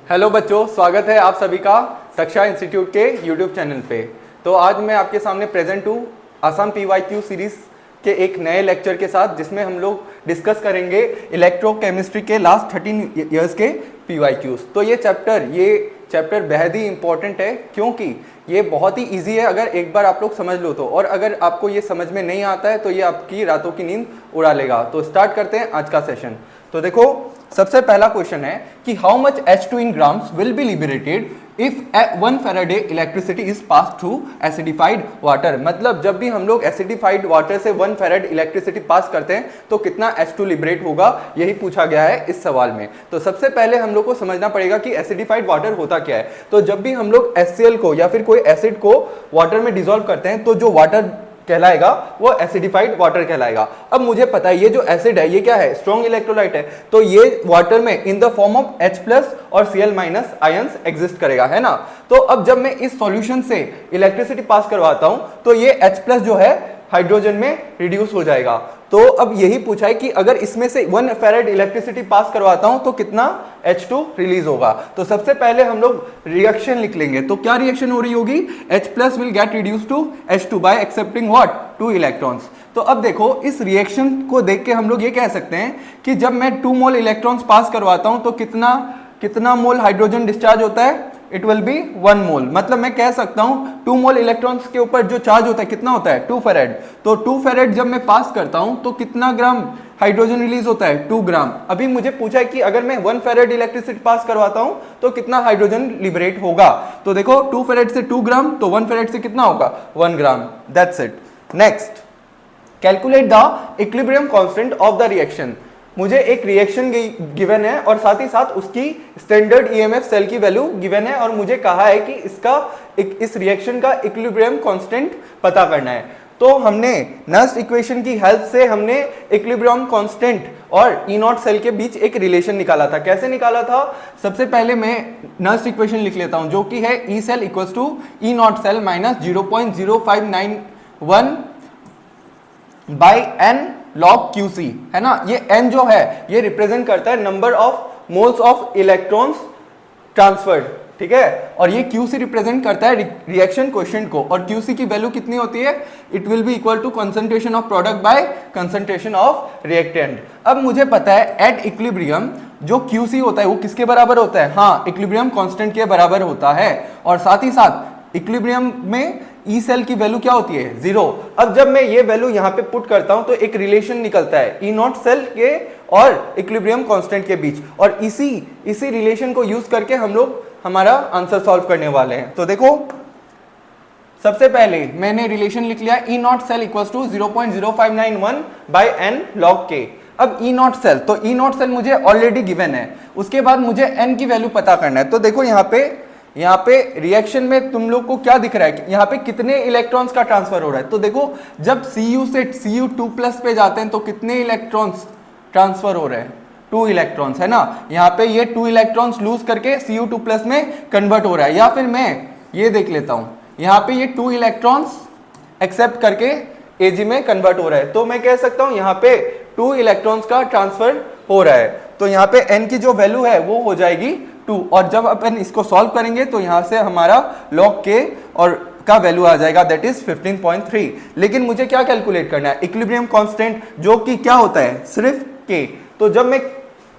Hello बच्चों, स्वागत है आप सभी का तक्षा इंस्टीट्यूट के यूट्यूब चैनल पे। तो आज मैं आपके सामने प्रेजेंट हूँ असम पीवाईक्यू सीरीज के एक नए लेक्चर के साथ, जिसमें हम लोग डिस्कस करेंगे इलेक्ट्रोकेमिस्ट्री के लास्ट 13 इयर्स के पीवाईक्यूज। तो ये चैप्टर बेहद ही इंपॉर्टेंट है, क्योंकि ये बहुत ही इजी है अगर एक बार आप लोग समझ लो तो, और अगर आपको ये समझ में नहीं आता है तो ये आपकी रातों की नींद उड़ा लेगा। तो स्टार्ट करते हैं आज का सेशन। तो देखो, सबसे पहला क्वेश्चन है कि how much H2 in grams will be liberated if 1 Faraday electricity is pass through acidified water. मतलब जब भी हम लोग एसिडिफाइड वाटर से 1 फैराड इलेक्ट्रिसिटी पास करते हैं तो कितना H2 लिबरेट होगा, यही पूछा गया है इस सवाल में। तो सबसे पहले हम लोग को समझना पड़ेगा कि एसिडिफाइड वाटर होता क्या है। तो जब भी हम लोग HCl को या फिर कोई एसिड को वाटर में डिसॉल्व करते हैं तो जो वाटर कहलाएगा वो एसिडिफाइड वाटर कहलाएगा। अब मुझे पता है ये जो एसिड है ये क्या है, स्ट्रॉन्ग इलेक्ट्रोलाइट है, तो ये वाटर में in the form of H+ और Cl- आयंस एग्जिस्ट करेगा, है ना। तो अब जब मैं इस सॉल्यूशन से इलेक्ट्रिसिटी पास करवाता हूं तो ये H+ जो है हाइड्रोजन में रिड्यूस हो जाएगा। तो अब यही पूछा है कि अगर इसमें से 1 फैराड इलेक्ट्रिसिटी पास करवाता हूं तो कितना H2 रिलीज होगा। तो सबसे पहले हम लोग रिएक्शन लिख लेंगे। तो क्या रिएक्शन हो रही होगी, H+ will get reduce to H2 by accepting what, 2 electrons. तो अब देखो, इस रिएक्शन को देख के हम लोग ये कह सकते हैं कि जब मैं 2 मोल इलेक्ट्रॉन्स पास करवाता हूं तो कितना मोल हाइड्रोजन डिस्चार्ज होता है, इट विल बी 1 मोल। मतलब मैं कह सकता हूं 2 मोल इलेक्ट्रॉन्स के ऊपर जो चार्ज होता है कितना होता है, 2 फैराड। तो 2 फैराड जब मैं पास करता हूं तो कितना ग्राम हाइड्रोजन रिलीज होता है, 2 ग्राम। अभी मुझे पूछा है कि अगर मैं 1 फैराड इलेक्ट्रिसिटी पास करवाता हूं तो कितना हाइड्रोजन लिबरेट होगा। तो देखो, 2 फैराड से 2 ग्राम, तो 1 फैराड से कितना होगा, 1 ग्राम। That's it. Next, calculate the equilibrium constant of the reaction. मुझे एक रिएक्शन गिवन है और साथ ही साथ उसकी स्टैंडर्ड ईएमएफ सेल की वैल्यू गिवन है, और मुझे कहा है कि इस रिएक्शन का इक्विलिब्रियम कांस्टेंट पता करना है। तो हमने नस्ट इक्वेशन की हेल्प से हमने इक्विलिब्रियम कांस्टेंट और E0 सेल के बीच एक रिलेशन निकाला था। कैसे निकाला था, सबसे पहले मैं नस्ट इक्वेशन लिख लेता हूं, जो कि है E cell equals to E0 cell minus 0.0591 by n log QC, है ना। ये n जो है ये रिप्रेजेंट करता है number of moles of electrons transferred, ठीक है। और ये QC रिप्रेजेंट करता है रिएक्शन क्वोशिएंट को, और QC की वैल्यू कितनी होती है, it will be equal to concentration of product by concentration of reactant. अब मुझे पता है एट इक्विलिब्रियम जो QC होता है वो किसके बराबर होता है, हाँ, इक्विलिब्रियम कांस्टेंट के बराबर होता है। और साथ ही साथ इक्विलिब्रियम में ई सेल की वैल्यू क्या होती है, 0। अब जब मैं ये वैल्यू यहां पे पुट करता हूं तो एक रिलेशन निकलता है E0 सेल के और इक्विलिब्रियम कांस्टेंट के बीच, और इसी रिलेशन को यूज करके हम लोग हमारा आंसर सॉल्व करने वाले हैं। तो देखो, सबसे पहले मैंने रिलेशन लिख लिया E0 cell equals to 0.0591 by n log k। अब E0 सेल, तो E0 सेल मुझे ऑलरेडी गिवन है, उसके बाद मुझे n की वैल्यू पता करना है। तो देखो यहाँ पे रिएक्शन में तुम लोग को क्या दिख रहा है, यहाँ पे कितने इलेक्ट्रॉन्स का ट्रांसफर हो रहा है। तो देखो, जब Cu से Cu2+ पे जाते हैं तो कितने इलेक्ट्रॉन्स ट्रांसफर हो रहे हैं, 2 इलेक्ट्रॉन्स, है ना। यहाँ पे ये 2 इलेक्ट्रॉन्स लूज करके Cu2+ में कन्वर्ट हो रहा है। या फिर मैं ये देख लेता हूँ, यहाँ पे ये 2 इलेक्ट्रॉन्स एक्सेप्ट करके Ag में कन्वर्ट हो रहा है। तो मैं कह सकता हूँ यहाँ पे 2 इलेक्ट्रॉन्स का ट्रांसफर हो रहा है। तो यहाँ पे n की जो वैल्यू है वो हो जाएगी 2, और जब अपन इसको सॉल्व करेंगे तो यहाँ से हमारा log k और का वैल्यू आ जाएगा, दैट इज 15.3। लेकिन मुझे क्या कैलकुलेट करना है, इक्विलिब्रियम कांस्टेंट, जो कि क्या होता है, सिर्फ k। तो जब मैं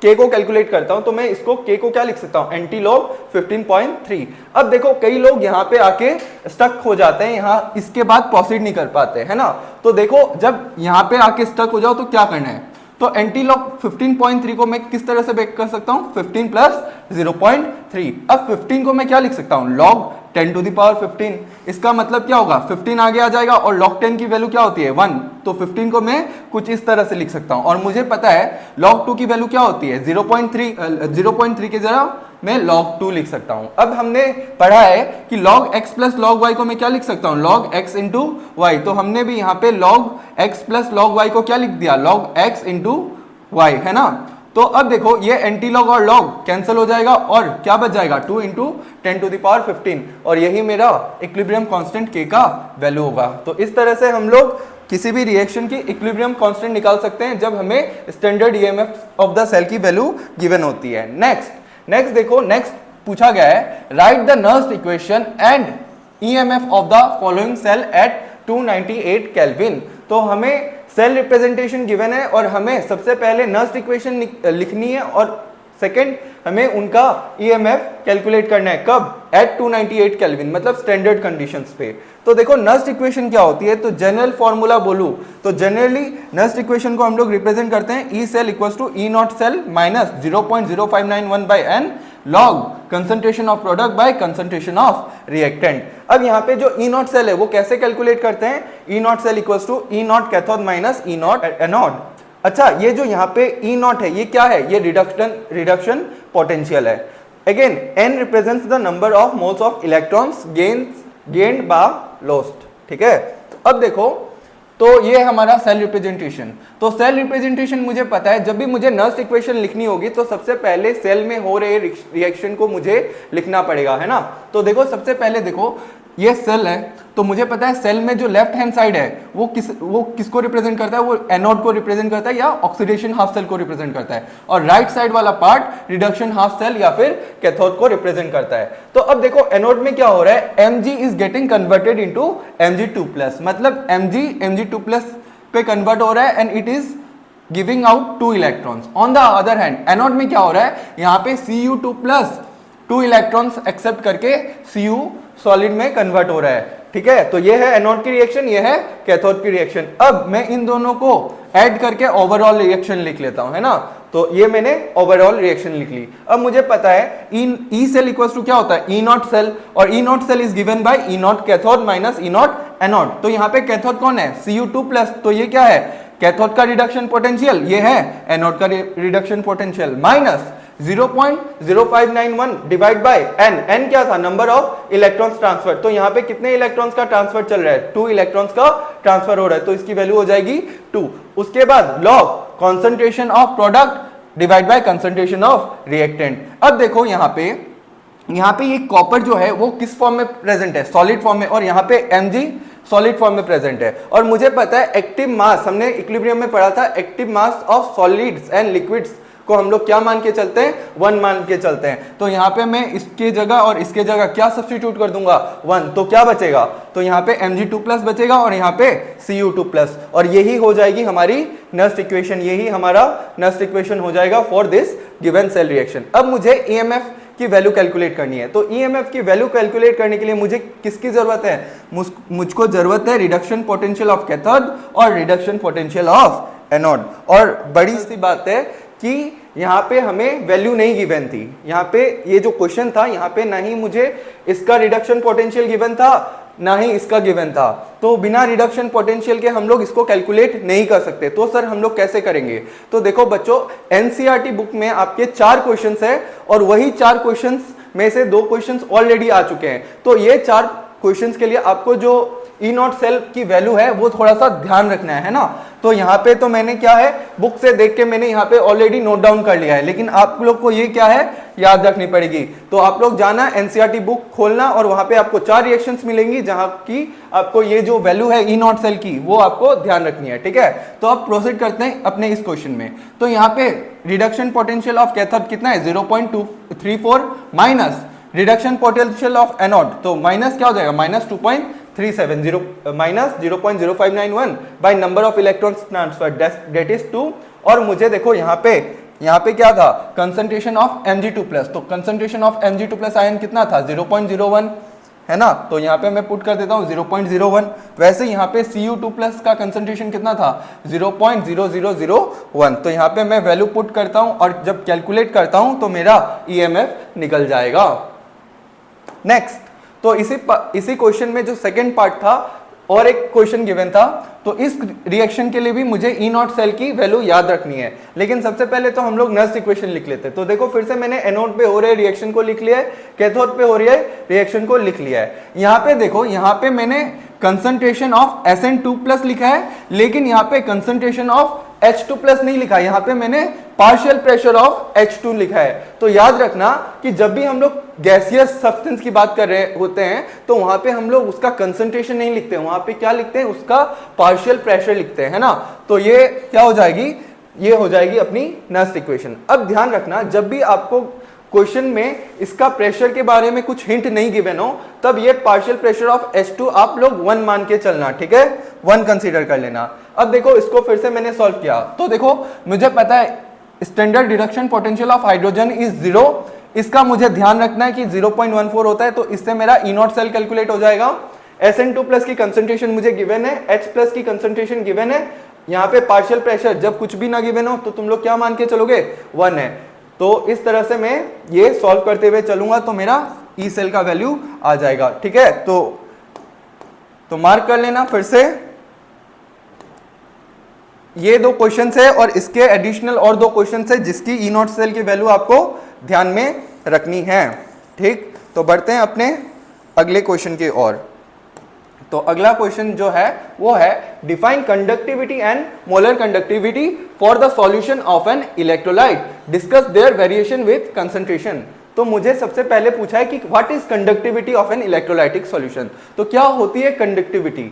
k को कैलकुलेट करता हूं तो मैं इसको k को क्या लिख सकता हूं, एंटी लॉग 15.3। अब देखो, कई लोग यहाँ पे आके स्टक हो जाते हैं, यहाँ इसके बाद प्रोसीड नहीं कर पाते, है ना। तो देखो, जब यहाँ पे आके स्टक हो जाओ तो क्या करना है, तो एंटी लॉग 15.3 को मैं किस तरह से ब्रेक कर सकता हूं, 15 प्लस 0.3। अब 15 को मैं क्या लिख सकता हूं, log 10 to the power 15। इसका मतलब क्या होगा, 15 आगे आ जाएगा, और log 10 की वैल्यू क्या होती है, 1। तो 15 को मैं कुछ इस तरह से लिख सकता हूं। और मुझे पता है log 2 की वैल्यू क्या होती है, 0.3 की जगह मैं log 2 लिख सकता हूं। अब हमने पढ़ा है कि log x plus log y को मैं क्या लिख सकता हूं, log x इंटू वाई। तो हमने भी यहाँ पे log x plus log y को क्या लिख दिया, log x इंटू वाई, है ना। तो अब देखो, ये एंटी लॉग और लॉग कैंसिल हो जाएगा, और क्या बच जाएगा, 2 इंटू 10 to the power 15, और यही मेरा इक्विलिब्रियम कांस्टेंट k का वैल्यू होगा। तो इस तरह से हम लोग किसी भी रिएक्शन की इक्विलिब्रियम कांस्टेंट निकाल सकते हैं जब हमें standard EMF of the cell की वैल्यू गिवन होती है। नेक्स्ट देखो, नेक्स्ट पूछा गया है write the Nernst equation and EMF of the following cell at 298 kelvin. तो हमें सेल रिप्रेजेंटेशन गिवन है और हमें सबसे पहले नर्स्ट इक्वेशन लिखनी है और सेकंड हमें उनका ईएमएफ कैलकुलेट करना है। कब? एट 298 केल्विन, मतलब स्टैंडर्ड कंडीशंस पे। तो देखो नर्स्ट इक्वेशन क्या होती है, तो जनरल फॉर्मूला बोलूं तो जनरली नर्स्ट इक्वेशन को हम लोग रिप्रेजेंट करते हैं E cell equals to E not cell minus 0.0591 by n log concentration of product by concentration of reactant. अब यहाँ पे जो ई नॉट सेल है वो कैसे कैलकुलेट करते हैं, E not cell equals to E naught cathode minus E naught anode. अच्छा, ये जो यहाँ पे ई नॉट है ये क्या है, ये रिडक्शन पोटेंशियल है। Again n represents the number of moles of electrons gained by lost. ठीक है, तो अब देखो तो ये हमारा सेल रिप्रेजेंटेशन। तो सेल रिप्रेजेंटेशन मुझे पता है, जब भी मुझे नर्स्ट इक्वेशन लिखनी होगी तो सबसे पहले सेल में हो रहे रिएक्शन को मुझे लिखना पड़ेगा, है ना। तो देखो सबसे पहले देखो ये सेल है, तो मुझे पता है सेल में जो लेफ्ट हैंड साइड है वो किसको रिप्रेजेंट करता है, वो एनोड को रिप्रेजेंट करता है या ऑक्सीडेशन हाफ सेल को रिप्रेजेंट करता है, और राइट साइड वाला पार्ट रिडक्शन हाफ सेल या फिर कैथोड को रिप्रेजेंट करता है। तो अब देखो एनोड में क्या हो रहा है, Mg is getting converted into Mg2+, मतलब Mg2+ पे कन्वर्ट हो रहा है and it is giving out 2 electrons. On the other hand anode में क्या हो रहा है, यहाँ पे Cu2+, 2 इलेक्ट्रॉन्स एक्सेप्ट करके Cu सॉलिड में कन्वर्ट हो रहा है। ठीक है, तो ये है एनोड की रिएक्शन, ये है कैथोड की रिएक्शन। अब मैं इन दोनों को ऐड करके ओवरऑल रिएक्शन लिख लेता हूं, है ना। तो ये मैंने ओवरऑल रिएक्शन लिख ली। अब मुझे पता है ई सेल इक्वल्स टू क्या होता है, ई नॉट सेल, और E not cell is given by E naught cathode minus E naught anode. तो यहाँ पे कैथोड कौन है, Cu2+, तो ये क्या है, कैथोड का रिडक्शन पोटेंशियल, ये है एनोड का reduction potential, minus 0.0591 divide by n. N क्या था, नंबर ऑफ इलेक्ट्रॉन्स ट्रांसफर। तो यहाँ पे कितने इलेक्ट्रॉन्स का ट्रांसफर चल रहा है, 2 इलेक्ट्रॉन्स का ट्रांसफर हो रहा है, तो इसकी वैल्यू हो जाएगी 2। उसके बाद log concentration of product divide by concentration of reactant. अब देखो यहाँ पे ये कॉपर जो है वो किस फॉर्म में प्रेजेंट है, सॉलिड फॉर्म में, और यहाँ पे Mg सॉलिड फॉर्म में प्रेजेंट है। और मुझे पता है एक्टिव मास, हमने इक्विलिब्रियम में पढ़ा था, active mass of solids and liquids को हम लोग क्या मान के चलते हैं, 1 मान के चलते हैं। तो यहाँ पे मैं इसके जगह और इसके जगह क्या सब्स्टिट्यूट कर दूंगा, 1, तो क्या बचेगा, तो यहाँ पे Mg2+ बचेगा और यहाँ पे Cu2+, और यही हो जाएगी हमारी नर्स्ट इक्वेशन, यही हमारा नर्स्ट इक्वेशन हो जाएगा for this given cell reaction. अब मुझे ईएमएफ की वैल्यू कैलकुलेट करनी है। तो ईएमएफ की वैल्यू कैलकुलेट करने के लिए मुझे किसकी जरूरत है, मुझको जरूरत है रिडक्शन पोटेंशियल ऑफ कैथोड और रिडक्शन पोटेंशियल ऑफ एनोड। और बड़ी सी बात है कि यहाँ पे हमें वैल्यू नहीं गिवन थी, यहाँ पे ये जो क्वेश्चन था यहाँ पे ना ही मुझे इसका रिडक्शन पोटेंशियल गिवन था ना ही इसका गिवन था, तो बिना रिडक्शन पोटेंशियल के हम लोग इसको कैलकुलेट नहीं कर सकते। तो सर हम लोग कैसे करेंगे, तो देखो बच्चों एनसीईआरटी बुक में आपके 4 क्वेश्चंस है और वही 4 क्वेश्चंस में से 2 क्वेश्चंस ऑलरेडी आ चुके हैं। तो ये 4 क्वेश्चंस के लिए आपको जो ई नॉट सेल की वैल्यू है वो थोड़ा सा ध्यान रखना है ना। तो यहाँ पे तो मैंने क्या है, बुक से देख के मैंने यहाँ पे ऑलरेडी नोट डाउन कर लिया है, लेकिन आप लोग को ये क्या है याद रखनी पड़ेगी। तो आप लोग जाना एनसीईआरटी बुक खोलना और वहां पे आपको 4 रिएक्शंस मिलेंगी जहां की आपको ये जो वैल्यू है ई नॉट सेल की वो आपको ध्यान रखनी है। ठीक है, तो अब प्रोसीड करते हैं अपने इस क्वेश्चन में। तो यहाँ पे रिडक्शन पोटेंशियल ऑफ कैथोड कितना है, 0.234 minus reduction potential of anode, तो माइनस क्या हो जाएगा, minus 2.370 minus 0.0591 by number of electrons transfer that is 2। और मुझे देखो यहाँ पे क्या था, कंसंट्रेशन ऑफ Mg2+, तो कंसंट्रेशन ऑफ Mg2+ आयन कितना था, 0.01 है ना। तो यहाँ पे मैं पुट कर देता हूँ 0.01। वैसे यहाँ पे Cu2+ का कंसंट्रेशन कितना था, 0.0001। तो यहाँ पे मैं वैल्यू पुट करता हूँ और जब कैलकुलेट करता हूँ तो मेरा ईएमएफ निकल जाएगा। नेक्स्ट, तो इसी क्वेश्चन में जो सेकंड पार्ट था और एक क्वेश्चन गिवन था, तो इस रिएक्शन के लिए भी मुझे ई नॉट सेल की वैल्यू याद रखनी है। लेकिन सबसे पहले तो हम लोग नर्स्ट इक्वेशन लिख लेते हैं। तो देखो फिर से मैंने एनोड पे हो रहे रिएक्शन को लिख लिया है, कैथोड पे हो रही है रिएक्शन को लिख लिया है। यहाँ पे देखो, यहाँ पे मैंने कंसंट्रेशन ऑफ Sn2+ लिखा है, लेकिन यहाँ पे कंसंट्रेशन ऑफ H2+ नहीं लिखा, यहाँ पे मैंने पार्शियल प्रेशर ऑफ H2 लिखा है। तो याद रखना कि जब भी हम लोग गैसियस सब्सटेंस की बात कर रहे होते हैं तो वहां पे हम लोग उसका कंसंट्रेशन नहीं लिखते हैं, वहां पे क्या लिखते हैं, उसका पार्शियल प्रेशर लिखते हैं, है ना। तो ये क्या हो जाएगी, ये हो जाएगी अपनी नर्स्ट इक्वेशन। अब ध्यान रखना, जब भी आपको क्वेश्चन में इसका प्रेशर के बारे में कुछ हिंट नहीं गिवन हो, तब ये पार्शियल प्रेशर ऑफ H2 आप लोग 1 मान के चलना, ठीक है, 1 कंसीडर कर लेना। अब देखो इसको फिर से मैंने सॉल्व किया, तो देखो मुझे पता है standard reduction potential of hydrogen is 0, इसका मुझे ध्यान रखना है कि 0.14 होता है, तो इससे मेरा E0 सेल कैलकुलेट हो जाएगा। SN2 प्लस की कंसंट्रेशन मुझे गिवन है, H प्लस की कंसंट्रेशन गिवन है, यहाँ पे पार्शियल प्रेशर जब कुछ भी ना गिवन हो तो तुम लोग क्या मान के चलोगे, 1 है। तो इस तरह से मैं ये सॉल्व करते हुए चलूंगा तो मेरा ई सेल का वैल्यू आ जाएगा, ठीक है। तो मार्क कर लेना फिर से, ये 2 क्वेश्चन है और इसके एडिशनल और 2 क्वेश्चन है जिसकी E0 सेल की वैल्यू आपको ध्यान में रखनी है, ठीक। तो बढ़ते हैं अपने अगले क्वेश्चन की ओर। तो अगला क्वेश्चन जो है वो है define conductivity and molar conductivity for the solution of an electrolyte, discuss their variation with concentration. तो मुझे सबसे पहले पूछा है कि what is conductivity of an electrolytic solution. तो क्या होती है कंडक्टिविटी,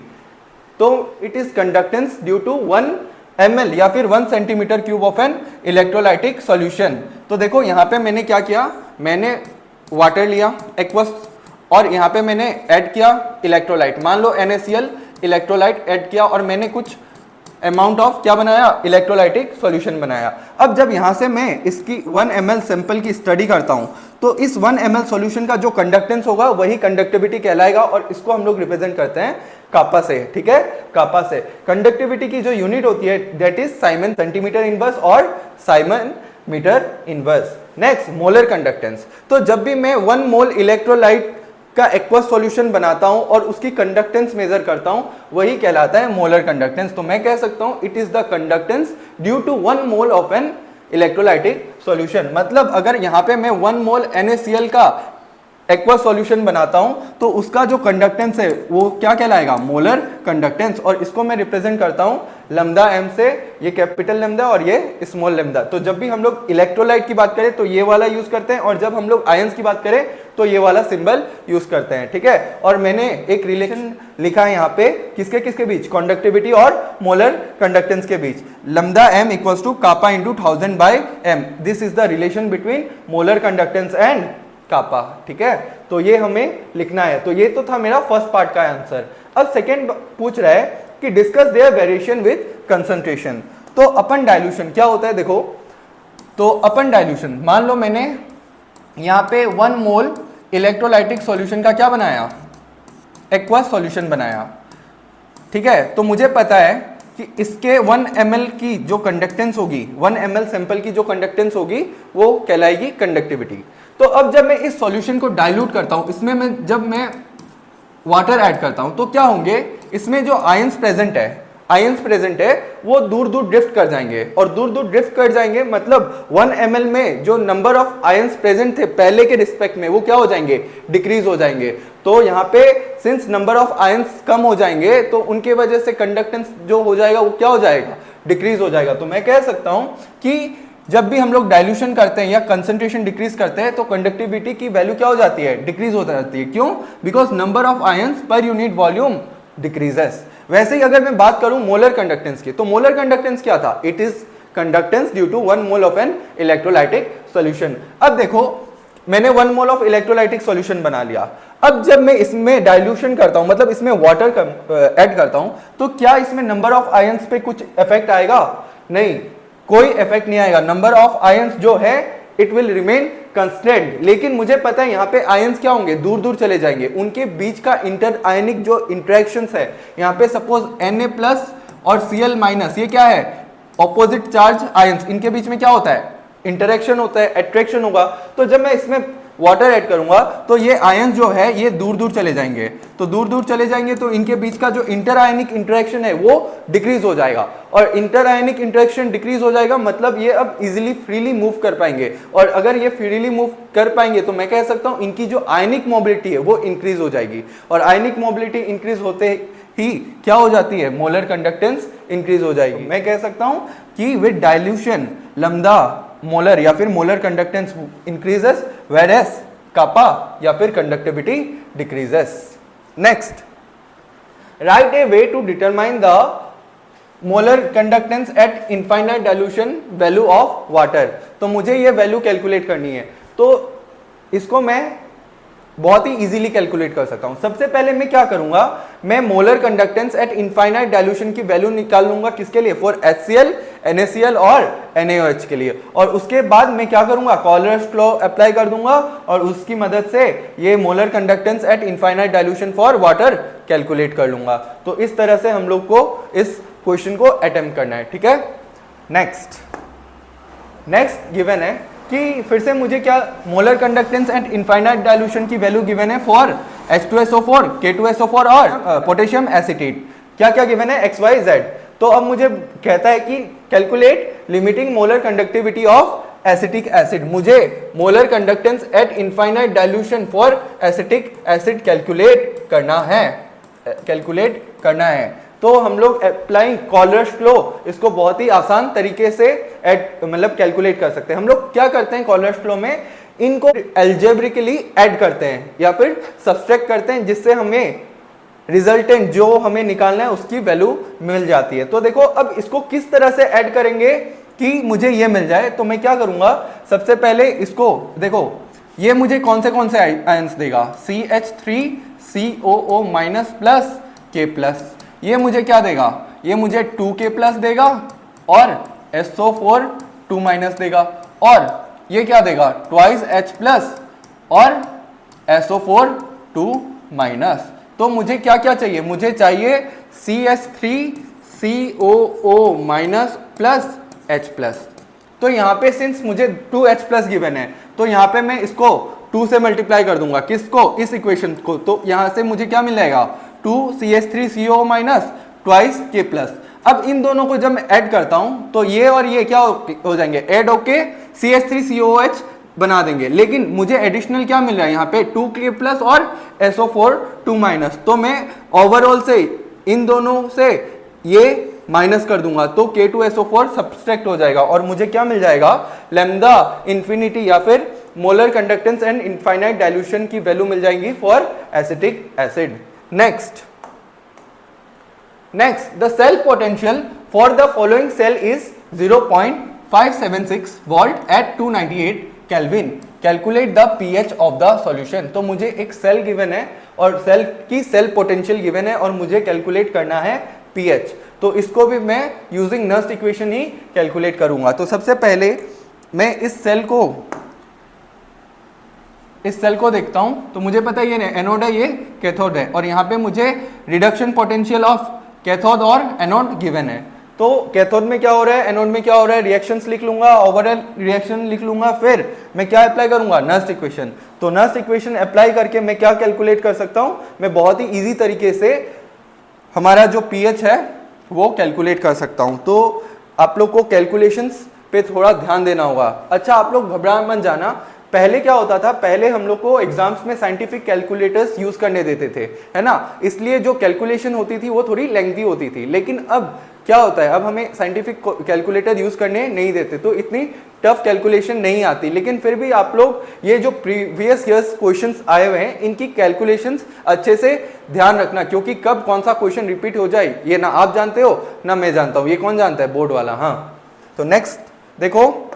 तो it is conductance due to 1 ml या फिर 1 centimetre cube of an electrolytic solution. तो देखो यहाँ पे मैंने क्या किया, मैंने वाटर लिया एक्वस और यहाँ पे मैंने ऐड किया इलेक्ट्रोलाइट, मान लो NaCl इलेक्ट्रोलाइट ऐड किया और मैंने कुछ अमाउंट ऑफ क्या बनाया, इलेक्ट्रोलाइटिक सॉल्यूशन बनाया। अब जब यहाँ से मैं इसकी 1 ml सैंपल की स्टडी करता हूँ तो इस 1 ml सॉल्यूशन का जो कंडक्टेंस होगा वही कंडक्टिविटी कहलाएगा और इसको हम लोग रिप्रेजेंट करते हैं कापा से, ठीक है, कापा से। कंडक्टिविटी की जो यूनिट होती है that is siemens centimetre inverse और siemens metre inverse. Next molar conductance, तो जब भी मैं 1 मोल इलेक्ट्रोलाइट का एक्वस सॉल्यूशन बनाता हूं और उसकी कंडक्टेंस मेजर करता हूं वही कहलाता है मोलर कंडक्टेंस। तो मैं कह सकता हूं it is the conductance due to 1 mole of an electrolytic solution. मतलब अगर यहां पे मैं 1 मोल NaCl का एक्वस सॉल्यूशन बनाता हूं तो उसका जो कंडक्टेंस है वो क्या कहलाएगा, मोलर कंडक्टेंस। और इसको मैं रिप्रेजेंट करता हूं लैम्डा m से, ये कैपिटल लैम्डा और ये स्मॉल लैम्डा। तो जब भी हम लोग इलेक्ट्रोलाइट की बात करें तो ये वाला यूज करते हैं और जब हम लोग आयंस की बात करें तो ये वाला सिंबल यूज करते हैं, ठीक है। और मैंने एक रिलेशन लिखा है यहाँ पे किसके किसके बीच, कंडक्टिविटी और मोलर कंडक्टेंस के बीच, lambda m equals to kappa into 1000/m। This is the relation between molar conductance and kappa, ठीक है। तो ये हमें लिखना है। तो ये तो था मेरा फर्स्ट पार्ट का आंसर। अब सेकेंड पूछ रहा है कि discuss their variation with concentration. तो अपन डाइल्यूशन क्या होता है, देखो तो अपन डाइल्यूशन, मान लो मैंने यहाँ पे 1 मोल इलेक्ट्रोलाइटिक सॉल्यूशन का क्या बनाया, एक्वस सॉल्यूशन बनाया, ठीक है। तो मुझे पता है कि इसके 1 ml की जो कंडक्टेंस होगी, 1 ml सैंपल की जो कंडक्टेंस होगी वो कहलाएगी कंडक्टिविटी। तो अब जब मैं इस सॉल्यूशन को डाइल्यूट करता हूं, इसमें जब मैं वाटर ऐड करता हूं तो क्या होंगे, इसमें जो आयंस प्रेजेंट है वो दूर दूर ड्रिफ्ट कर जाएंगे और दूर दूर ड्रिफ्ट कर जाएंगे मतलब 1 ml में जो नंबर ऑफ आयंस प्रेजेंट थे पहले के रिस्पेक्ट में वो क्या हो जाएंगे, डिक्रीज हो जाएंगे। तो यहाँ पे सिंस नंबर ऑफ आयंस कम हो जाएंगे तो उनके वजह से कंडक्टेंस जो हो जाएगा वो क्या हो जाएगा, डिक्रीज हो जाएगा। तो मैं कह सकता हूं कि जब भी हम लोग डाइल्यूशन करते हैं या कंसंट्रेशन डिक्रीज करते हैं तो कंडक्टिविटी की वैल्यू क्या हो जाती है, डिक्रीज हो जाती है। क्यों, because number of ions per unit volume decreases. वैसे ही अगर मैं बात करूं मोलर कंडक्टेंस की, तो मोलर कंडक्टेंस क्या था, it is conductance due to 1 mole of an electrolytic solution. अब देखो मैंने 1 मोल ऑफ इलेक्ट्रोलाइटिक सॉल्यूशन बना लिया। अब जब मैं इसमें डाइल्यूशन करता हूं मतलब इसमें वाटर ऐड करता हूं तो क्या इसमें नंबर ऑफ आयंस पे कुछ इफेक्ट आएगा, नहीं, कोई इफेक्ट नहीं आएगा। नंबर ऑफ आयंस जो है इट विल रिमेन कंस्टेंट। लेकिन मुझे पता है यहाँ पे आयंस क्या होंगे, दूर दूर चले जाएंगे, उनके बीच का इंटर आयनिक जो इंटरेक्शंस है, यहाँ पे सपोज Na+ और Cl- ये क्या है, ऑपोजिट चार्ज आयंस, इनके बीच में क्या होता है, इंटरेक्शन होता है, अट्रैक्शन होगा। तो जब मैं इसमें वाटर ऐड करूंगा तो ये आयंस जो है ये दूर दूर चले जाएंगे। तो दूर दूर चले जाएंगे तो इनके बीच का जो इंटर आयनिक इंटरेक्शन है वो डिक्रीज हो जाएगा और इंटर आयनिक इंटरेक्शन डिक्रीज हो जाएगा मतलब ये अब इजीली फ्रीली मूव कर पाएंगे। और अगर ये फ्रीली मूव कर पाएंगे तो मैं कह सकता हूं इनकी जो आयनिक मोबिलिटी है वो इंक्रीज हो जाएगी और आयनिक मोबिलिटी इंक्रीज होते ही क्या हो जाती है, मोलर कंडक्टेंस इंक्रीज हो जाएगी। मैं कह सकता हूं कि विद डाइल्यूशन लैम्डा मोलर या फिर molar conductance increases whereas kappa या फिर conductivity decreases. Next, write a way to determine the molar conductance at infinite dilution value of water. तो मुझे ये वैल्यू कैलकुलेट करनी है। तो इसको मैं बहुत ही इजीली कैलकुलेट कर सकता हूं। सबसे पहले मैं क्या करूंगा, मैं molar conductance at infinite dilution की वैल्यू निकाल लूंगा, किसके लिए, फॉर HCl, NaCl और NaOH के लिए। और उसके बाद मैं क्या करूंगा, कॉलर्स लॉ अप्लाई कर दूंगा और उसकी मदद से ये molar conductance at infinite dilution for water calculate कर लूंगा। तो इस तरह से हम लोग को इस क्वेश्चन को अटेम्प्ट करना है, ठीक है। नेक्स्ट गिवन है कि फिर से मुझे क्या, molar conductance and infinite dilution की वैल्यू गिवन है फॉर H2SO4, K2SO4 और पोटेशियम एसीटेट। क्या क्या गिवन है, XY Z। तो अब मुझे कहता है कि calculate limiting molar conductivity of acetic acid. मुझे molar conductance at infinite dilution for acetic acid calculate करना है। तो हम लोग अप्लाइंग कॉलर्स लॉ इसको बहुत ही आसान तरीके से मतलब कैलकुलेट कर सकते हैं। हम लोग क्या करते हैं कॉलर्स लॉ में, इनको एल्जेब्रिकली ऐड करते हैं या फिर सब्सट्रैक्ट करते हैं, जिससे हमें रिजल्टेंट जो हमें निकालना है उसकी वैल्यू मिल जाती है। तो देखो अब इसको किस तरह से ऐड करेंगे कि मुझे ये मिल जाए। तो मैं क्या करूंगा, सबसे पहले इसको देखो, ये मुझे कौन से आयंस देगा, CH3COO minus plus K plus. ये मुझे क्या देगा, ये मुझे 2K प्लस देगा और SO4 2 माइनस देगा। और ये क्या देगा, ट्वाइस H प्लस और SO4 2 माइनस। तो मुझे क्या क्या चाहिए, मुझे चाहिए CH3COO minus plus H plus. तो यहाँ पे सिंस मुझे 2H प्लस गिवन है, तो यहाँ पे मैं इसको 2 से मल्टीप्लाई कर दूंगा, किसको, इस इक्वेशन को। तो यहाँ से मुझे क्या मिल जाएगा, 2CH3COO minus twice K plus. अब इन दोनों को जब मैं ऐड करता हूं तो ये और ये क्या हो जाएंगे, ऐड होके CH3COOH बना देंगे। लेकिन मुझे एडिशनल क्या मिल रहा है यहाँ पे, 2K प्लस और SO4 2 माइनस। तो मैं ओवरऑल से इन दोनों से ये माइनस कर दूंगा, तो K2SO4 सब्सट्रैक्ट हो जाएगा और मुझे क्या मिल जाएगा, लैम्डा इंफिनिटी या फिर molar conductance and infinite dilution की वैल्यू मिल जाएंगी for acetic acid. Next, the cell potential for the following cell is 0.576 volt at 298 Kelvin. Calculate the pH of the solution. तो मुझे एक सेल गिवन है और cell की सेल पोटेंशियल गिवन है और मुझे कैलकुलेट करना है pH। तो इसको भी मैं यूजिंग नर्स्ट इक्वेशन ही कैलकुलेट करूंगा। तो सबसे पहले मैं इस सेल को देखता हूं। तो मुझे पता है ये एनोड है, ये कैथोड है, और यहाँ पे मुझे रिडक्शन पोटेंशियल ऑफ कैथोड और एनोड गिवन है। तो कैथोड में क्या हो रहा है, एनोड में क्या हो रहा है, रिएक्शंस लिख लूंगा, ओवरऑल रिएक्शन लिख लूंगा, फिर मैं क्या अप्लाई करूंगा, नर्स्ट इक्वेशन। तो नर्स्ट इक्वेशन अप्लाई करके मैं क्या कैलकुलेट कर सकता हूं, मैं बहुत ही ईजी तरीके से हमारा जो pH है वो कैलकुलेट कर सकता हूं। तो आप लोग को कैलकुलेशंस पे थोड़ा ध्यान देना होगा। अच्छा, आप लोग घबरा मत जाना, पहले क्या होता था, पहले हम लोग को एग्जाम्स में साइंटिफिक कैलकुलेटर्स यूज करने देते थे, है ना, इसलिए जो कैलकुलेशन होती थी वो थोड़ी लेंथी होती थी। लेकिन अब क्या होता है, अब हमें साइंटिफिक कैलकुलेटर यूज करने नहीं देते, तो इतनी टफ कैलकुलेशन नहीं आती। लेकिन फिर भी आप लोग ये जो प्रीवियस ईयर्स क्वेश्चंस आए हुए हैं इनकी कैलकुलेशंस अच्छे से ध्यान रखना, क्योंकि कब कौन सा क्वेश्चन रिपीट हो जाए ये ना आप जानते हो ना मैं जानता हूं, ये कौन जानता है, बोर्ड वाला। हाँ, तो नेक्स्ट देखो,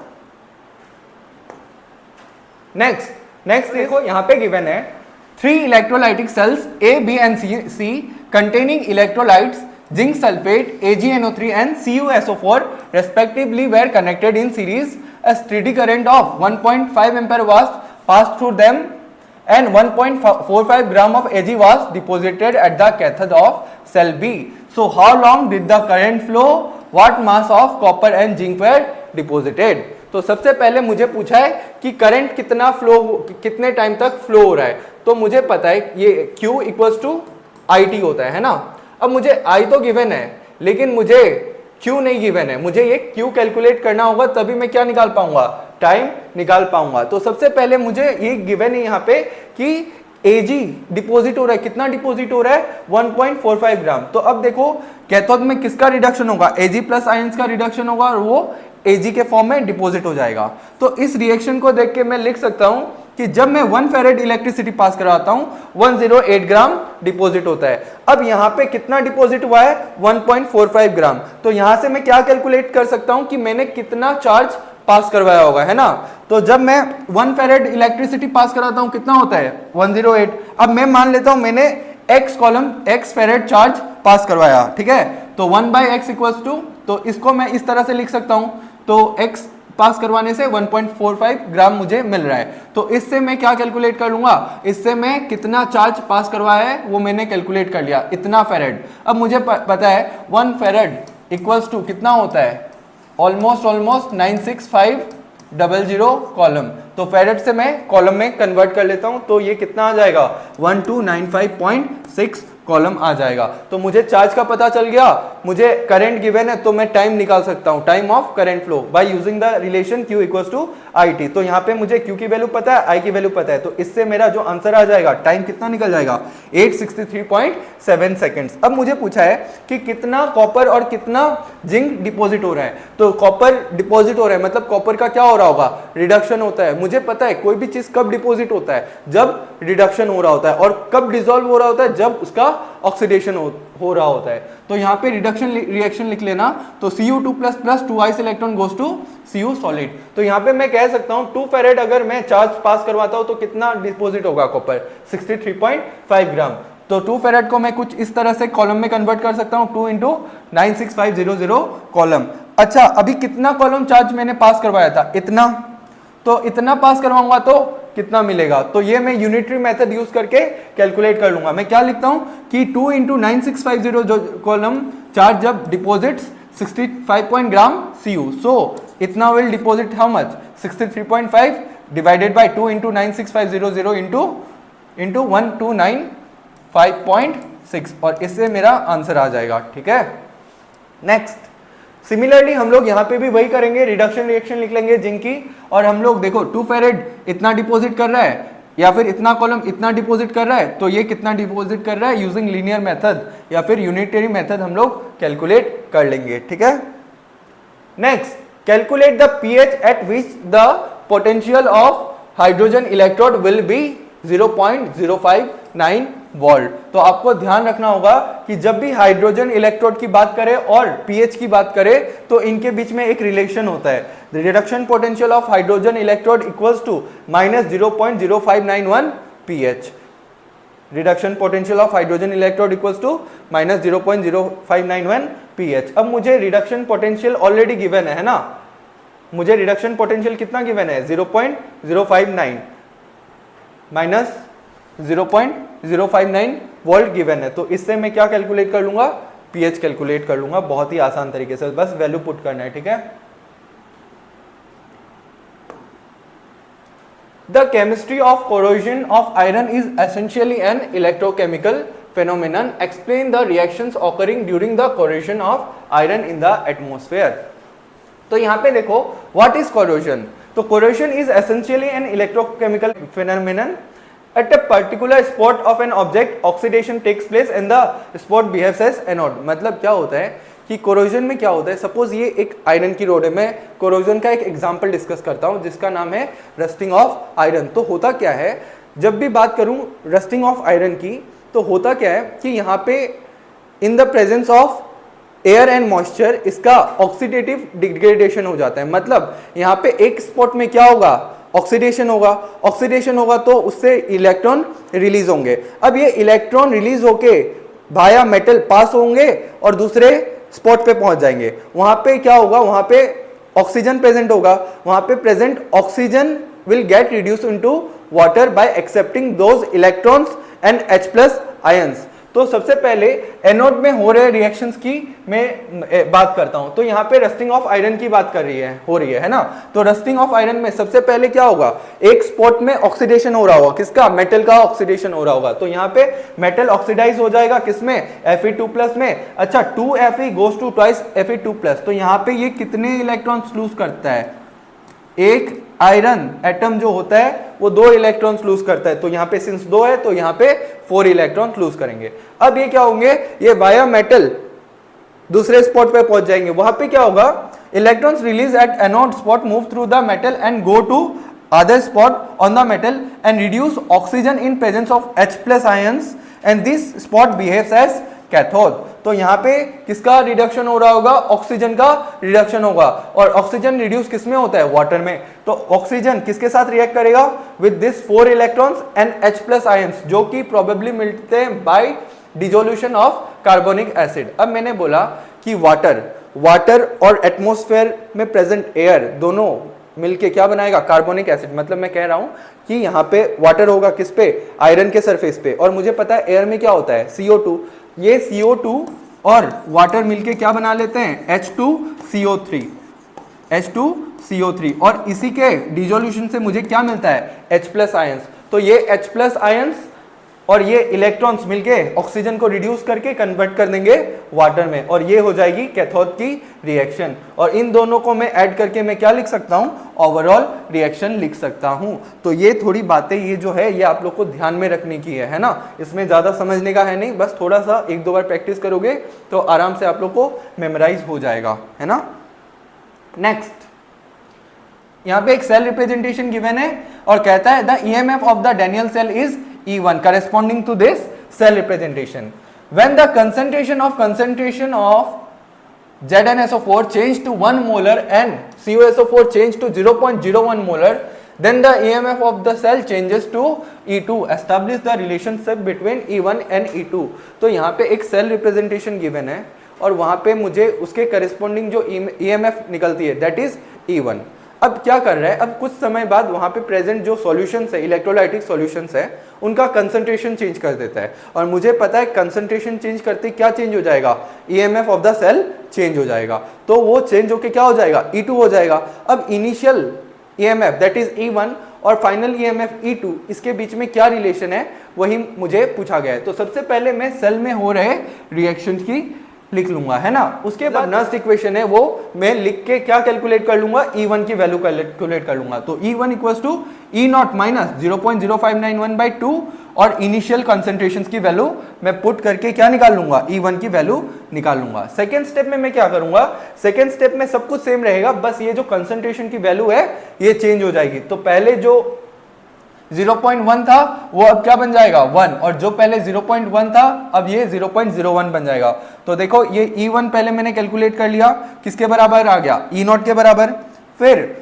नेक्स्ट देखो, यहाँ पे गिवन है 3 electrolytic cells A, B and C containing electrolytes zinc sulfate, AgNO3 and CuSO4 respectively were connected in series. A steady current of 1.5 ampere was passed through them and 1.45 gram of Ag was deposited at the cathode of cell B. So how long did the current flow? What mass of copper and zinc were deposited? तो सबसे पहले मुझे पूछा है कि current कितने time तक flow हो रहा है। तो मुझे पता है ये Q इक्वल्स टू IT होता है ना। अब मुझे I तो गिवन है लेकिन मुझे Q नहीं गिवन है, मुझे ये Q कैलकुलेट करना होगा, तभी मैं क्या निकाल पाऊंगा, टाइम निकाल पाऊंगा। तो सबसे पहले मुझे ये गिवन है यहाँ पे कि Ag डिपोजिट हो रहा है, कितना डिपोजिट हो रहा है, 1.45 ग्राम। तो अब देखो कैथोड में किसका रिडक्शन होगा, Ag प्लस आयंस का रिडक्शन होगा और वो Ag के फॉर्म में डिपॉजिट हो जाएगा। तो इस रिएक्शन को देख के मैं लिख सकता हूं कि जब मैं 1 फैरेड इलेक्ट्रिसिटी पास कराता हूं 108 ग्राम डिपॉजिट होता है। अब यहां पे कितना डिपॉजिट हुआ है, 1.45 ग्राम। तो यहां से मैं क्या कैलकुलेट कर सकता हूं कि मैंने कितना चार्ज पास करवाया होगा, है ना। तो जब मैं 1 फेरेड इलेक्ट्रिसिटी पास कराता हूं कितना होता है 108। अब मैं मान लेता हूं मैंने x कॉलम x फेरेड चार्ज पास करवाया, ठीक है, तो 1/x इक्वल्स टू, तो इसको मैं इस तरह से लिख सकता हूं, तो x पास करवाने से 1.45 ग्राम मुझे मिल रहा है। तो इससे मैं क्या कैलकुलेट कर लूंगा, इससे मैं कितना चार्ज पास करवाया है वो मैंने कैलकुलेट कर लिया, इतना फेरेड। अब मुझे पता है 1 फेरेड इक्वल्स टू कितना होता है, ऑलमोस्ट 96500 कॉलम। तो फेरेड से मैं कॉलम में कन्वर्ट कर लेता हूं, तो ये कितना आ जाएगा 1295.6 कॉलम आ जाएगा। तो मुझे चार्ज का पता चल गया, मुझे करंट गिवन है तो मैं टाइम निकाल सकता हूं, time of current flow by using the relation Q equals to IT। तो यहाँ पे मुझे Q की वैल्यू पता है, I की वैल्यू पता है, तो इससे मेरा जो आंसर आ जाएगा, टाइम कितना निकल जाएगा 863.7 सेकेंड्स। अब मुझे पूछा है कि कितना कॉपर और कितना जिंक डिपॉजिट हो रहा है। तो कॉपर डिपॉजिट हो रहा है मतलब कॉपर का क्या हो रहा होगा, रिडक्शन होता है। मुझे पता है कोई भी चीज कब डिपॉजिट होता है, जब रिडक्शन हो रहा होता है, और कब डिसॉल्व हो रहा होता है, जब उसका ऑक्सीडेशन हो रहा होता है। तो यहाँ पे रिडक्शन रिएक्शन लिख लेना, तो Cu2++ 2 electron goes to Cu solid. तो यहाँ पे मैं कह सकता हूँ 2 फेरेड अगर मैं चार्ज पास करवाता हूँ तो कितना डिपॉजिट होगा कॉपर, 63.5 ग्राम। तो 2 फेरेड को मैं कुछ इस तरह से कॉलम में कन्वर्ट कर सकता हूँ, 2 × 96500 कॉलम। अच्छा, अभी कितना कॉलम चार्ज मैंने पास करवाया था, इतना, तो इतना पास करवाऊंगा तो कितना मिलेगा, तो ये मैं यूनिटरी मेथड यूज करके कैलकुलेट कर लूंगा। मैं क्या लिखता हूं कि 2 × 9650 जो कॉलम चार्ज जब डिपॉजिट्स 65 ग्राम Cu, सो इतना will deposit how much 63.5 divided by 2 × 96500 into 1295.6, और इससे मेरा आंसर आ जाएगा, ठीक है। नेक्स्ट, सिमिलरली हम लोग यहाँ पे भी वही करेंगे, रिडक्शन रिएक्शन लिख लेंगे जिंक की, और हम लोग देखो 2 फेरेड इतना डिपॉजिट कर रहा है, या फिर इतना कॉलम इतना डिपॉजिट कर रहा है, तो ये कितना डिपॉजिट कर रहा है, यूजिंग लीनियर मेथड या फिर यूनिटरी मेथड हम लोग कैलकुलेट कर लेंगे, ठीक है। Next, calculate the pH eight which the potential of hydrogen electrode will be 0.059 volt. तो आपको ध्यान रखना होगा कि जब भी हाइड्रोजन इलेक्ट्रोड की बात करें और pH की बात करें तो इनके बीच में एक रिलेशन होता है। The reduction potential of hydrogen electrode equals to -0.0591 pH। Reduction potential of hydrogen electrode equals to -0.0591 pH। अब मुझे रिडक्शन पोटेंशियल ऑलरेडी गिवन है ना, मुझे रिडक्शन पोटेंशियल कितना गिवन है 0.059 माइनस 0.059 वोल्ट गिवन है। तो इससे मैं क्या कैलकुलेट कर लूंगा, pH कैलकुलेट कर लूंगा, बहुत ही आसान तरीके से, बस वैल्यू पुट करना है, ठीक है। The chemistry of corrosion of iron is essentially an electrochemical phenomenon. Explain the reactions occurring during the corrosion of iron in the atmosphere. तो यहाँ पे देखो what is corrosion? तो corrosion is essentially an electrochemical phenomenon. At a particular spot of an object, oxidation takes place and the spot behaves as anode. मतलब क्या होता है कि कोरोजन में क्या होता है, सपोज ये एक आयरन की रोड है, मैं कोरोजन का एक एग्जांपल डिस्कस करता हूँ जिसका नाम है रस्टिंग ऑफ आयरन। तो होता क्या है, जब भी बात करूँ रस्टिंग ऑफ आयरन की, तो होता क्या है कि यहाँ पे in the presence of air and moisture इसका ऑक्सीडेटिव डिग्रेडेशन हो जाता है। मतलब यहाँ पे एक स्पॉट में क्या होगा, ऑक्सीडेशन होगा, ऑक्सीडेशन होगा तो उससे इलेक्ट्रॉन रिलीज होंगे। अब ये इलेक्ट्रॉन रिलीज होके वाया मेटल पास होंगे और दूसरे स्पॉट पे पहुंच जाएंगे। वहां पे क्या होगा, वहां पे ऑक्सीजन प्रेजेंट होगा, वहां पे present oxygen will get reduce into water bye accepting those electrons and H+ ions. तो सबसे पहले एनोड में हो रहे रिएक्शंस की मैं बात करता हूं। तो यहाँ पे रस्टिंग ऑफ आयरन की बात हो रही है ना। तो रस्टिंग ऑफ आयरन में सबसे पहले क्या होगा, एक स्पॉट में ऑक्सीडेशन हो रहा होगा, किसका, मेटल का ऑक्सीडेशन हो रहा होगा। तो यहाँ पे मेटल ऑक्सीडाइज हो जाएगा किसमें, Fe2+ में। अच्छा, 2Fe goes to twice Fe2+। तो यहाँ पे ये कितने इलेक्ट्रॉन्स लूज करता है, एक आयरन एटम जो होता है वो 2 इलेक्ट्रॉन्स लूज करता है। तो यहाँ पे सिंस 2 है तो यहाँ पे 4 इलेक्ट्रॉन्स लूज करेंगे। अब ये क्या होंगे, ये वाया मेटल दूसरे स्पॉट पे पहुंच जाएंगे। वहां पे क्या होगा, electrons release at anode spot move through the metal and go to other spot on the metal and reduce oxygen in presence of H+ ions and this spot behaves as cathode. तो यहाँ पे किसका reduction हो रहा होगा, oxygen का reduction होगा, और ऑक्सीजन रिड्यूस किसमें होता है, वाटर में। तो ऑक्सीजन किसके साथ रिएक्ट करेगा, with this 4 electrons and H+ ions, जो कि प्रोबेबली मिलते हैं bye dissolution of carbonic acid. अब मैंने बोला कि वाटर और एटमॉस्फेयर में प्रेजेंट एयर दोनों मिलके क्या बनाएगा, कार्बोनिक एसिड। मतलब मैं कह रहा हूं कि यहाँ पे वाटर होगा किस पे, आयरन के सरफेस पे, और मुझे पता है एयर में क्या होता है, CO2। ये CO2 और वाटर मिलके क्या बना लेते हैं, H2CO3, और इसी के डिसोल्यूशन से मुझे क्या मिलता है, H+ आयंस। तो ये H+ आयंस और ये इलेक्ट्रॉन्स मिलके ऑक्सीजन को रिड्यूस करके कन्वर्ट कर देंगे वाटर में, और ये हो जाएगी कैथोड की रिएक्शन। और इन दोनों को मैं ऐड करके मैं क्या लिख सकता हूं, ओवरऑल रिएक्शन लिख सकता हूं। तो ये थोड़ी बातें ये जो है ये आप लोग को ध्यान में रखने की है ना, इसमें ज्यादा समझने का है नहीं, बस थोड़ा सा 1-2 बार प्रैक्टिस करोगे तो आराम से आप लोग को मेमोराइज हो जाएगा, है ना। नेक्स्ट, यहाँ पे एक सेल रिप्रेजेंटेशन गिवन है और कहता है the EMF of the Daniell cell is E1 corresponding to this cell representation. When the concentration of ZnSO4 change to 1 molar and CuSO4 change to 0.01 molar, then the EMF of the cell changes to E2. Establish the relationship between E1 and E2. तो यहाँ पे एक cell representation given है और वहाँ पे मुझे उसके करस्पॉन्डिंग जो EMF निकलती है दैट इज E1। अब क्या कर रहा है, अब कुछ समय बाद वहां पे प्रेजेंट जो सॉल्यूशंस है, इलेक्ट्रोलाइटिक सॉल्यूशंस है, उनका कंसंट्रेशन चेंज कर देता है, और मुझे पता है कंसंट्रेशन चेंज करते क्या चेंज हो जाएगा, EMF of the cell change हो जाएगा। तो वो चेंज होके क्या हो जाएगा, E2 हो जाएगा। अब initial EMF that is E1 और फाइनल EMF E2, इसके बीच में क्या रिलेशन है वही मुझे पूछा गया है। तो सबसे पहले मैं सेल में हो रहे रिएक्शन की लिख लूंगा, है ना। उसके बाद नस्ट इक्वेशन है वो मैं लिख के क्या कैलकुलेट कर लूंगा, E1 की वैल्यू कैलकुलेट कर लूंगा। तो E1 equals to E0 minus 0.0591/2 और इनिशियल कंसंट्रेशन की वैल्यू मैं पुट करके क्या निकाल लूंगा, E1 की वैल्यू निकाल लूंगा। सेकेंड स्टेप में मैं क्या करूंगा, सेकेंड स्टेप में सब कुछ सेम रहेगा, बस ये जो कंसंट्रेशन की वैल्यू है ये चेंज हो जाएगी। तो पहले जो 0.1 था वो अब क्या बन जाएगा 1, और जो पहले 0.1 था अब ये 0.01 बन जाएगा। तो देखो ये E1 पहले मैंने कैलकुलेट कर लिया, किसके बराबर आ गया, E0 के बराबर। फिर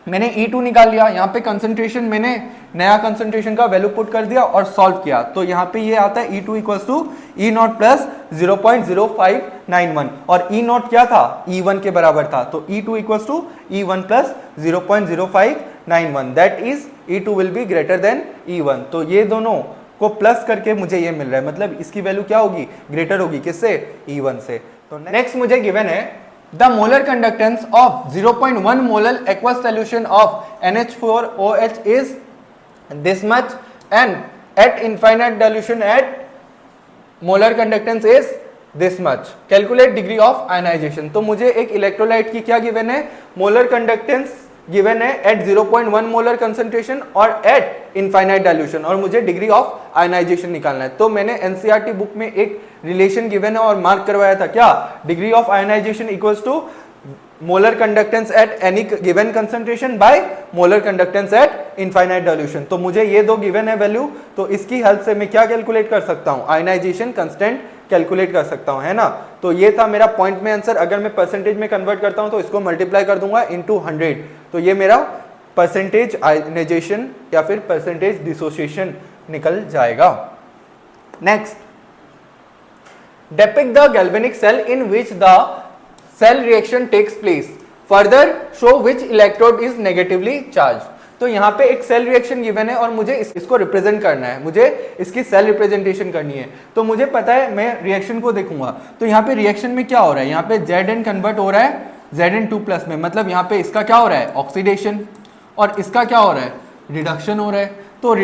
मैंने E2 निकाल लिया, यहाँ पे कंसंट्रेशन मैंने नया कंसंट्रेशन का वैल्यू पुट कर दिया और सॉल्व किया। तो यहाँ पे ये आता है E2 equals to E0 plus 0.0591, और E0 क्या था, E1 के बराबर था। तो E2 equals to E1 plus 0.0591, that is E2 will be greater than E1। तो ये दोनों को प्लस करके मुझे ये मिल रहा है, मतलब इसकी वैल्यू क्या होगी, ग्रेटर होगी, किससे, E1 से। तो नेक्स्ट मुझे गिवन है the molar conductance of 0.1 molar aqueous solution of NH4OH is this much, and at infinite dilution at molar conductance is this much. Calculate degree of ionization. तो मुझे एक इलेक्ट्रोलाइट की क्या गिवन है, मोलर कंडक्टेंस गिवन है eight 0.1 molar concentration और eight infinite dilution, और मुझे डिग्री ऑफ आयनाइजेशन निकालना है। तो मैंने एनसीईआरटी बुक में एक रिलेशन गिवन है और मार्क करवाया था, क्या, degree of ionization equals to molar conductance at any given concentration by molar conductance at infinite dilution. तो मुझे ये दो गिवन है वैल्यू, तो इसकी हेल्प से मैं क्या कैलकुलेट कर सकता हूँ, आयनाइजेशन कांस्टेंट कैलकुलेट कर सकता हूं, है ना। तो ये था मेरा पॉइंट में आंसर। अगर मैं परसेंटेज में कन्वर्ट करता हूं तो इसको मल्टीप्लाई कर दूंगा इनटू 100, तो ये मेरा परसेंटेज आयनाइजेशन या फिर परसेंटेज डिसोसिएशन निकल जाएगा। Next, depict the galvanic cell in which the cell reaction takes place. Further show which electrode is negatively charged. तो यहाँ पे एक सेल रिएक्शन गिवन है और मुझे इसको रिप्रेजेंट करना है, मुझे इसकी सेल रिप्रेजेंटेशन करनी है। तो मुझे पता है मैं रिएक्शन को देखूंगा, तो यहाँ पे रिएक्शन में क्या हो रहा है, यहाँ पे Zn कन्वर्ट हो रहा है Zn2+ में, मतलब यहाँ पे इसका क्या हो रहा है, ऑक्सीडेशन, और इसका क्या हो रहा है, रिडक्शन हो रहा है। तो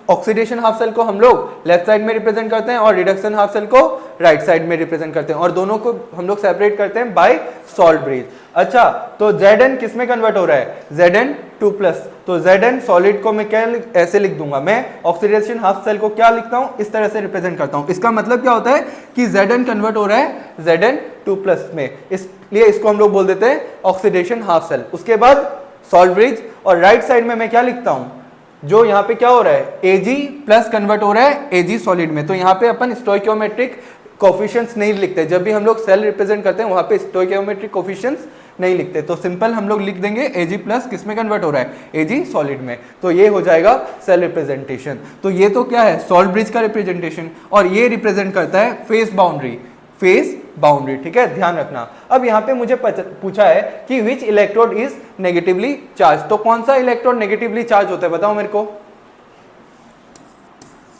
ऑक्सीडेशन हाफ सेल को हम लोग लेफ्ट साइड में रिप्रेजेंट करते हैं और रिडक्शन हाफ सेल को राइट साइड में रिप्रेजेंट करते हैं, और दोनों को हम लोग सेपरेट करते हैं बाय सॉल्ट ब्रिज। अच्छा, तो Zn किस में कन्वर्ट हो रहा है, Zn2+। तो Zn सॉलिड को मैं क्या ऐसे लिख दूंगा, मैं ऑक्सीडेशन हाफ सेल को क्या लिखता हूं, इस तरह से रिप्रेजेंट करता हूं। इसका मतलब क्या होता है कि Zn कन्वर्ट हो रहा है Zn2+ में, इसलिए इसको हम लोग बोल देते हैं ऑक्सीडेशन हाफ सेल। उसके बाद सॉल्ट ब्रिज, और राइट साइड में मैं क्या लिखता हूं, जो यहाँ पे क्या हो रहा है Ag+ कन्वर्ट हो रहा है Ag सॉलिड में। तो यहाँ पे अपन स्टोइकियोमेट्रिक कोफिशिएंट्स नहीं लिखते, जब भी हम लोग सेल रिप्रेजेंट करते हैं वहां पे स्टोइकियोमेट्रिक कोफिशिएंट्स नहीं लिखते, तो सिंपल हम लोग लिख देंगे Ag प्लस किस में कन्वर्ट हो रहा है, Ag सॉलिड में, तो ये हो जाएगा सेल रिप्रेजेंटेशन। तो ये तो क्या है, सॉल्ट ब्रिज का रिप्रेजेंटेशन, और ये रिप्रेजेंट करता है फेस बाउंड्री, फेस बाउंड्री, ठीक है, ध्यान रखना। अब यहाँ पे मुझे पूछा है कि विच इलेक्ट्रोड इज नेगेटिवली चार्ज, तो कौन सा इलेक्ट्रोड नेगेटिवली चार्ज होता है बताओ मेरे को।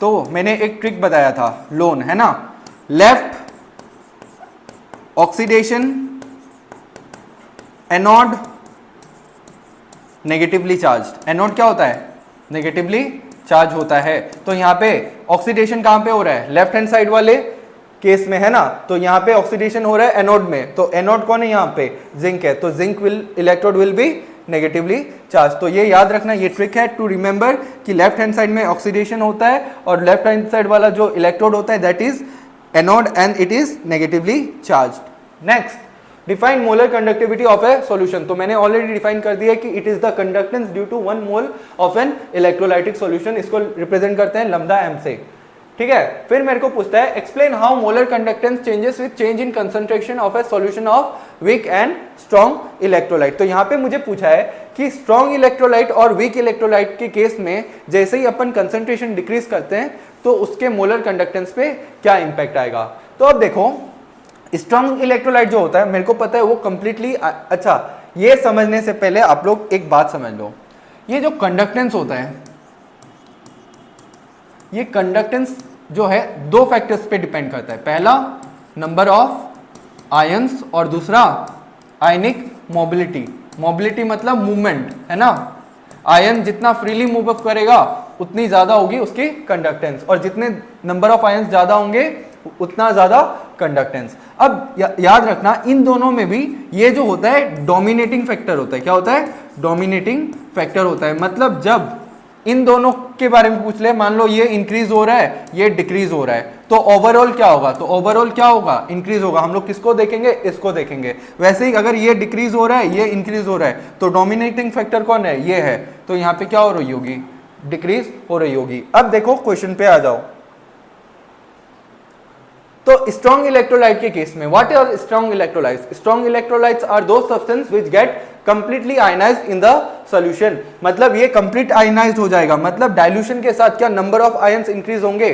तो मैंने एक ट्रिक बताया था, लोन, है ना, left oxidation anode negatively charge, anode क्या होता है, नेगेटिवली चार्ज होता है। तो यहां पे ऑक्सीडेशन कहां पे हो रहा है, लेफ्ट हैंड साइड वाले केस में, है ना, तो यहां पे ऑक्सीडेशन हो रहा है एनोड में, तो एनोड कौन है यहाँ पे, जिंक है, तो zinc electrode will be negatively charge. तो ये याद रखना, ये ट्रिक है टू रिमेंबर कि लेफ्ट हैंड साइड में ऑक्सीडेशन होता है और लेफ्ट हैंड साइड वाला जो इलेक्ट्रोड होता है that is anode and it is negatively charged. Next, define molar conductivity of a solution, तो मैंने ऑलरेडी डिफाइन कर दिया कि it is the conductance due to 1 mole of an electrolytic solution, इसको रिप्रेजेंट करते हैं लैम्डा एम से, ठीक है। फिर मेरे को पूछता है explain how molar conductance changes with change in concentration of a solution of weak and strong electrolyte. तो यहाँ पे मुझे पूछा है कि स्ट्रॉन्ग इलेक्ट्रोलाइट और वीक इलेक्ट्रोलाइट के केस में जैसे ही अपन कंसंट्रेशन डिक्रीज करते हैं तो उसके मोलर कंडक्टेंस पे क्या इंपैक्ट आएगा। तो अब देखो, स्ट्रॉन्ग इलेक्ट्रोलाइट जो होता है मेरे को पता है वो कंप्लीटली, अच्छा ये समझने से पहले आप लोग एक बात समझ लो, ये जो कंडक्टेंस होता है, ये कंडक्टेंस जो है 2 फैक्टर्स पे डिपेंड करता है, पहला नंबर ऑफ आयंस और दूसरा आयनिक मोबिलिटी। मोबिलिटी मतलब मूवमेंट, है ना, आयन जितना फ्रीली मूव अप करेगा उतनी ज्यादा होगी उसकी कंडक्टेंस, और जितने नंबर ऑफ आयंस ज्यादा होंगे उतना ज्यादा कंडक्टेंस। अब याद रखना इन दोनों में भी ये जो होता है डोमिनेटिंग फैक्टर होता है, क्या होता है, डोमिनेटिंग फैक्टर होता है। मतलब जब इन दोनों के बारे में पूछ ले, मान लो ये इंक्रीज हो रहा है, ये डिक्रीज हो रहा है, तो ओवरऑल क्या होगा, तो ओवरऑल क्या होगा, इंक्रीज होगा। हम लोग किसको देखेंगे, इसको देखेंगे। वैसे ही अगर ये डिक्रीज हो रहा है, ये इंक्रीज हो रहा है, तो डोमिनेटिंग फैक्टर कौन है, ये है, तो यहाँ पे क्या हो रही होगी, डिक्रीज हो रही होगी। अब देखो क्वेश्चन पे आ जाओ, तो स्ट्रॉन्ग इलेक्ट्रोलाइट के केस में what are strong electrolytes, strong electrolytes are those substance which get completely ionized in the solution. मतलब ये कंप्लीट आयनाइज्ड हो जाएगा, मतलब डाइल्यूशन के साथ क्या नंबर ऑफ आयंस इंक्रीज होंगे,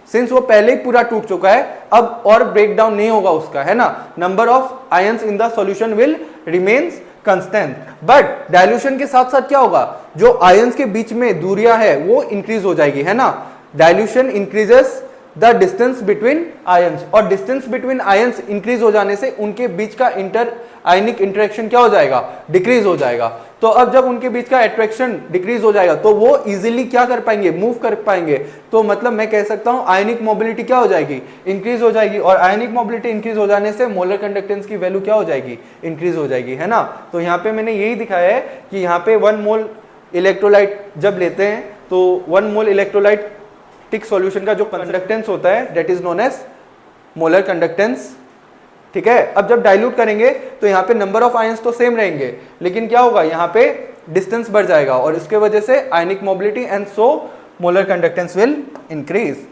सिंस वो पहले ही पूरा टूट चुका है अब और ब्रेक डाउन नहीं होगा उसका, है ना, number of ions in the solution will remains constant. But dilution के साथ साथ क्या होगा, जो आयंस के बीच में दूरियां है वो इंक्रीज हो जाएगी, है ना, dilution increases the distance between ions, और डिस्टेंस बिटवीन आयंस इंक्रीज हो जाने से उनके बीच का इंटर आयनिक इंटरेक्शन क्या हो जाएगा, डिक्रीज हो जाएगा। तो अब जब उनके बीच का अट्रैक्शन डिक्रीज हो जाएगा तो वो इजीली क्या कर पाएंगे, मूव कर पाएंगे। तो मतलब मैं कह सकता हूं आयनिक मोबिलिटी क्या हो जाएगी, इंक्रीज हो जाएगी, और आयनिक मोबिलिटी इंक्रीज हो जाने से मोलर कंडक्टेंस की वैल्यू क्या हो जाएगी, इंक्रीज हो जाएगी, है ना। तो यहाँ पे मैंने यही दिखाया है कि यहाँ पे 1 मोल इलेक्ट्रोलाइट जब लेते हैं तो 1 मोल इलेक्ट्रोलाइट टिक सॉल्यूशन का जो कंडक्टेंस होता है that is known as molar conductance, ठीक है। अब जब डाइल्यूट करेंगे तो यहाँ पे नंबर ऑफ आयंस तो सेम रहेंगे, लेकिन क्या होगा, यहाँ पे डिस्टेंस बढ़ जाएगा और इसके वजह से ionic mobility and so molar conductance will increase.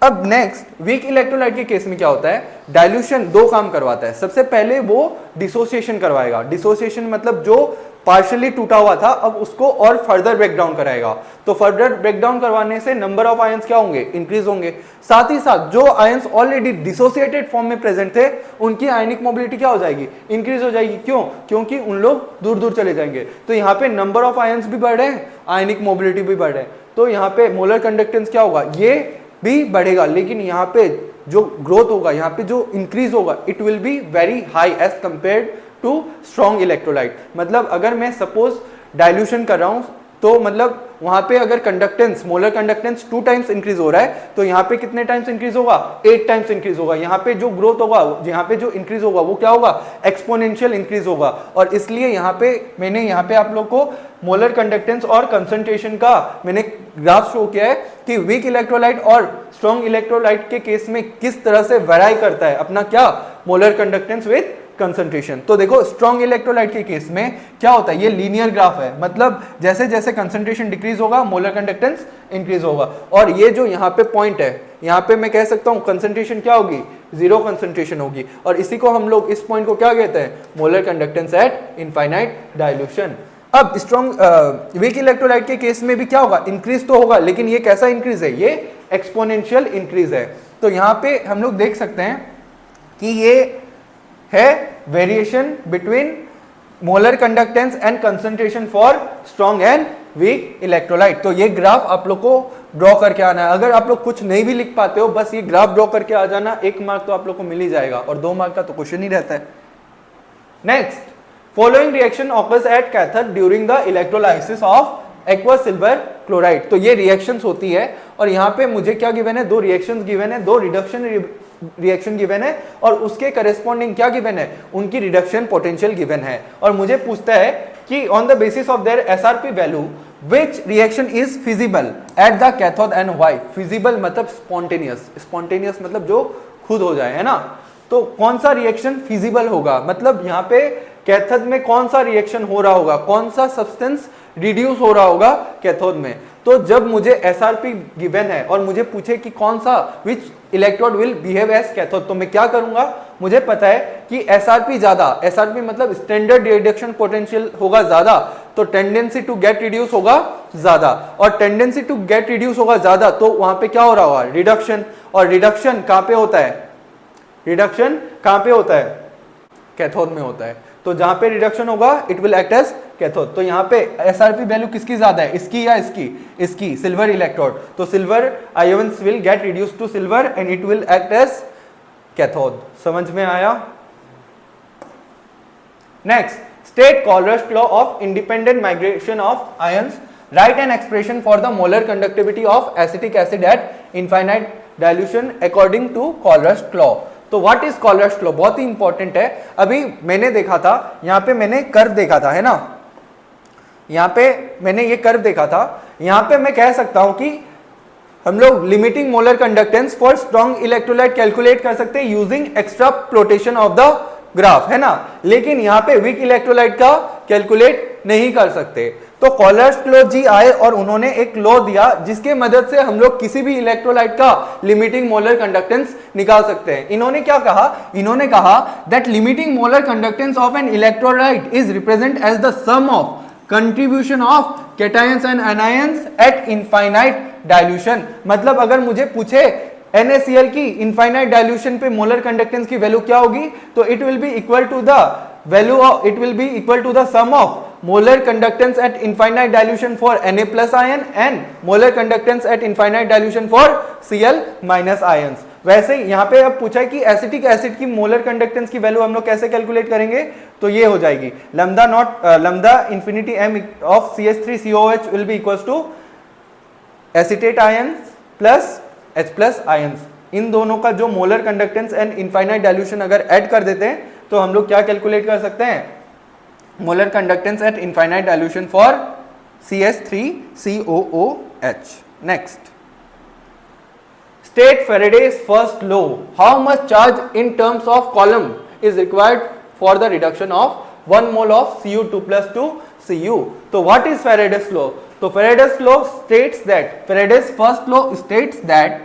अब नेक्स्ट वीक इलेक्ट्रोलाइट के केस में क्या होता है, डाइल्यूशन 2 काम करवाता है। सबसे पहले वो डिसोसिएशन करवाएगा, डिसोसिएशन मतलब जो पार्शियली टूटा हुआ था अब उसको और फर्दर ब्रेकडाउन कराएगा। तो फर्दर ब्रेकडाउन करवाने से नंबर ऑफ आयंस क्या होंगे, इंक्रीज होंगे। साथ ही साथ जो आयंस ऑलरेडी डिसोसिएटेड फॉर्म में प्रेजेंट थे उनकी आयनिक मोबिलिटी क्या हो जाएगी, इंक्रीज हो जाएगी। क्यों, क्योंकि उन लोग दूर दूर चले जाएंगे। तो यहाँ पे नंबर ऑफ आयंस भी बढ़ रहे हैं, आयनिक मोबिलिटी भी बढ़ रहे हैं, तो यहाँ पे मोलर कंडक्टेंस क्या होगा, ये भी बढ़ेगा। लेकिन यहाँ पे जो ग्रोथ होगा, यहाँ पे जो इंक्रीज होगा, it will be very high as compared to strong electrolyte. मतलब अगर मैं सपोज डाइल्यूशन कर रहा हूं तो मतलब वहां पे अगर conductance, molar conductance 2 times increase हो रहा है तो यहाँ पे कितने टाइम्स इंक्रीज होगा, 8 टाइम्स इंक्रीज होगा। यहाँ पे जो ग्रोथ होगा, यहाँ पे जो इंक्रीज होगा वो क्या होगा, एक्सपोनेंशियल इंक्रीज होगा। और इसलिए यहाँ पे मैंने यहाँ पे आप लोग को मोलर कंडक्टेंस और कंसंट्रेशन का मैंने ग्राफ शो किया है कि वीक इलेक्ट्रोलाइट और स्ट्रॉन्ग इलेक्ट्रोलाइट के केस में किस तरह से वेराई करता है अपना क्या मोलर कंडक्टेंस विद कंसंट्रेशन। तो देखो स्ट्रॉन्ग इलेक्ट्रोलाइट के केस में क्या होता है, ये लीनियर ग्राफ है, मतलब जैसे जैसे कंसंट्रेशन डिक्रीज होगा मोलर कंडक्टेंस इंक्रीज होगा। और ये जो यहाँ पे पॉइंट है यहाँ पे मैं कह सकता हूँ कंसंट्रेशन क्या होगी, जीरो कंसंट्रेशन होगी, और इसी को हम लोग इस पॉइंट को क्या कहते हैं, molar conductance at infinite dilution. अब स्ट्रॉन्ग वीक इलेक्ट्रोलाइट के केस में भी क्या होगा, इंक्रीज तो होगा, लेकिन ये कैसा इंक्रीज है, ये एक्सपोनेंशियल इंक्रीज है। तो यहाँ पे हम लोग देख सकते हैं कि ये है variation between molar conductance and concentration for strong and weak electrolyte. तो ये ग्राफ आप लोग को ड्रॉ करके आना है। अगर आप लोग कुछ नहीं भी लिख पाते हो, बस ये ग्राफ ड्रॉ करके आ जाना, 1 मार्क तो आप लोग को मिल ही जाएगा, और 2 मार्क का तो क्वेश्चन ही रहता है। Next, following reaction occurs at cathode during the electrolysis of aqueous silver chloride. तो ये रिएक्शंस होती है, और यहाँ पे मुझे क्या गिवन है, 2 रिएक्शंस गिवन है, 2 रिडक्शन रिएक्शन गिवन है, और उसके करेस्पॉन्डिंग क्या गिवन है, उनकी रिडक्शन पोटेंशियल गिवन है। और मुझे पूछता है कि on the basis of their SRP value which reaction is feasible eight the cathode and why. Feasible मतलब स्पॉन्टेनियस, स्पॉन्टेनियस मतलब जो खुद हो जाए, है ना। तो कौन सा रिएक्शन फिजिबल होगा, मतलब यहाँ पे कैथोड में कौन सा रिएक्शन हो रहा होगा, कौन सा सब्सटेंस रिड्यूस हो रहा होगा कैथोड में। तो जब मुझे एसआरपी गिवन है और मुझे पूछे कि कौन सा which electrode will behave as cathode, तो मैं क्या करूंगा, मुझे पता है कि एसआरपी ज्यादा, एसआरपी मतलब स्टैंडर्ड रिडक्शन पोटेंशियल होगा ज्यादा, तो टेंडेंसी टू गेट रिड्यूस होगा ज्यादा, और टेंडेंसी टू गेट रिड्यूस होगा ज्यादा, तो वहां पे क्या हो रहा होगा, रिडक्शन। और रिडक्शन कहां पे होता है, रिडक्शन कहां पे होता है, कैथोड में होता है। तो जहां पे रिडक्शन होगा it will act as cathode. तो यहाँ पे एसआरपी वैल्यू किसकी ज्यादा है, इसकी या इसकी, इसकी, सिल्वर इलेक्ट्रोड। तो silver ions will get reduce to silver and it will act as cathode. समझ में आया। Next, state Kohlrausch law of independent migration of ions, write an expression for the molar conductivity of acetic acid at infinite dilution according to Kohlrausch law. तो what is Kohlrausch law, बहुत ही important है। अभी मैंने देखा था, यहाँ पे मैंने कर्व देखा था, है ना, यहाँ पे मैंने ये कर्व देखा था। यहाँ पे मैं कह सकता हूं कि हम लोग limiting molar conductance for strong electrolyte calculate कर सकते हैं using extrapolation of the graph, है ना, लेकिन यहाँ पे वीक इलेक्ट्रोलाइट का कैलकुलेट नहीं कर सकते। तो कॉलरस्ट लॉ जी आए और उन्होंने एक लॉ दिया जिसके मदद से हम लोग किसी भी इलेक्ट्रोलाइट का लिमिटिंग मोलर कंडक्टेंस निकाल सकते हैं। इन्होंने क्या कहा, इन्होंने कहा that limiting molar conductance of an electrolyte is represent as the sum of contribution of cations and anions at infinite dilution. मतलब अगर मुझे पूछे NaCl की इनफाइनाइट डाइल्यूशन पे मोलर कंडक्टेंस की वैल्यू क्या होगी, तो it will be equal to the value of, it will be equal to the sum of molar conductance at infinite dilution for Na+ ion and molar conductance at infinite dilution for Cl- ions. वैसे यहाँ पे अब पूछा है कि acetic acid की molar conductance की value हम लोग कैसे कैलकुलेट करेंगे, तो ये हो जाएगी lambda infinity m of CH3COOH will be equals to acetate ions plus H+ ions. इन दोनों का जो molar conductance and infinite dilution अगर ऐड कर देते हैं तो हम लोग क्या कैलकुलेट कर सकते हैं, molar conductance at infinite dilution for CH3COOH। Next, state Faraday's first law. How much charge in terms of column is required for the reduction of 1 mole of Cu2 plus to Cu? So what is Faraday's law? So Faraday's law states that, Faraday's first law states that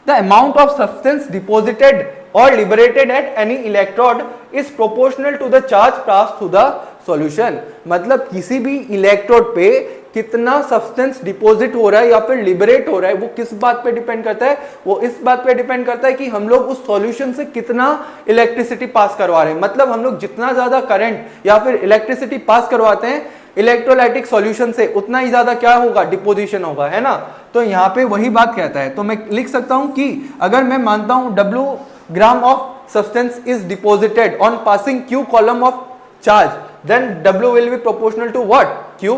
the amount of substance deposited or liberated at any electrode is proportional to the charge passed through the solution. मतलब किसी भी electrode पे कितना substance deposit हो रहा है या फिर लिबरेट हो रहा है, वो किस बात पे डिपेंड करता है, वो इस बात पे डिपेंड करता है कि हम लोग उस सॉल्यूशन से कितना इलेक्ट्रिसिटी पास करवा रहे हैं। मतलब हम लोग जितना ज्यादा करंट या फिर इलेक्ट्रिसिटी पास करवाते हैं इलेक्ट्रोलाइटिक सॉल्यूशन से, उतना ही ज्यादा क्या होगा, डिपोजिशन होगा, है ना। तो यहाँ पे वही बात कहता है। तो मैं लिख सकता हूं कि अगर मैं मानता हूं W gram of substance is deposited on passing Q coulomb of charge, then W will be proportional to what, Q।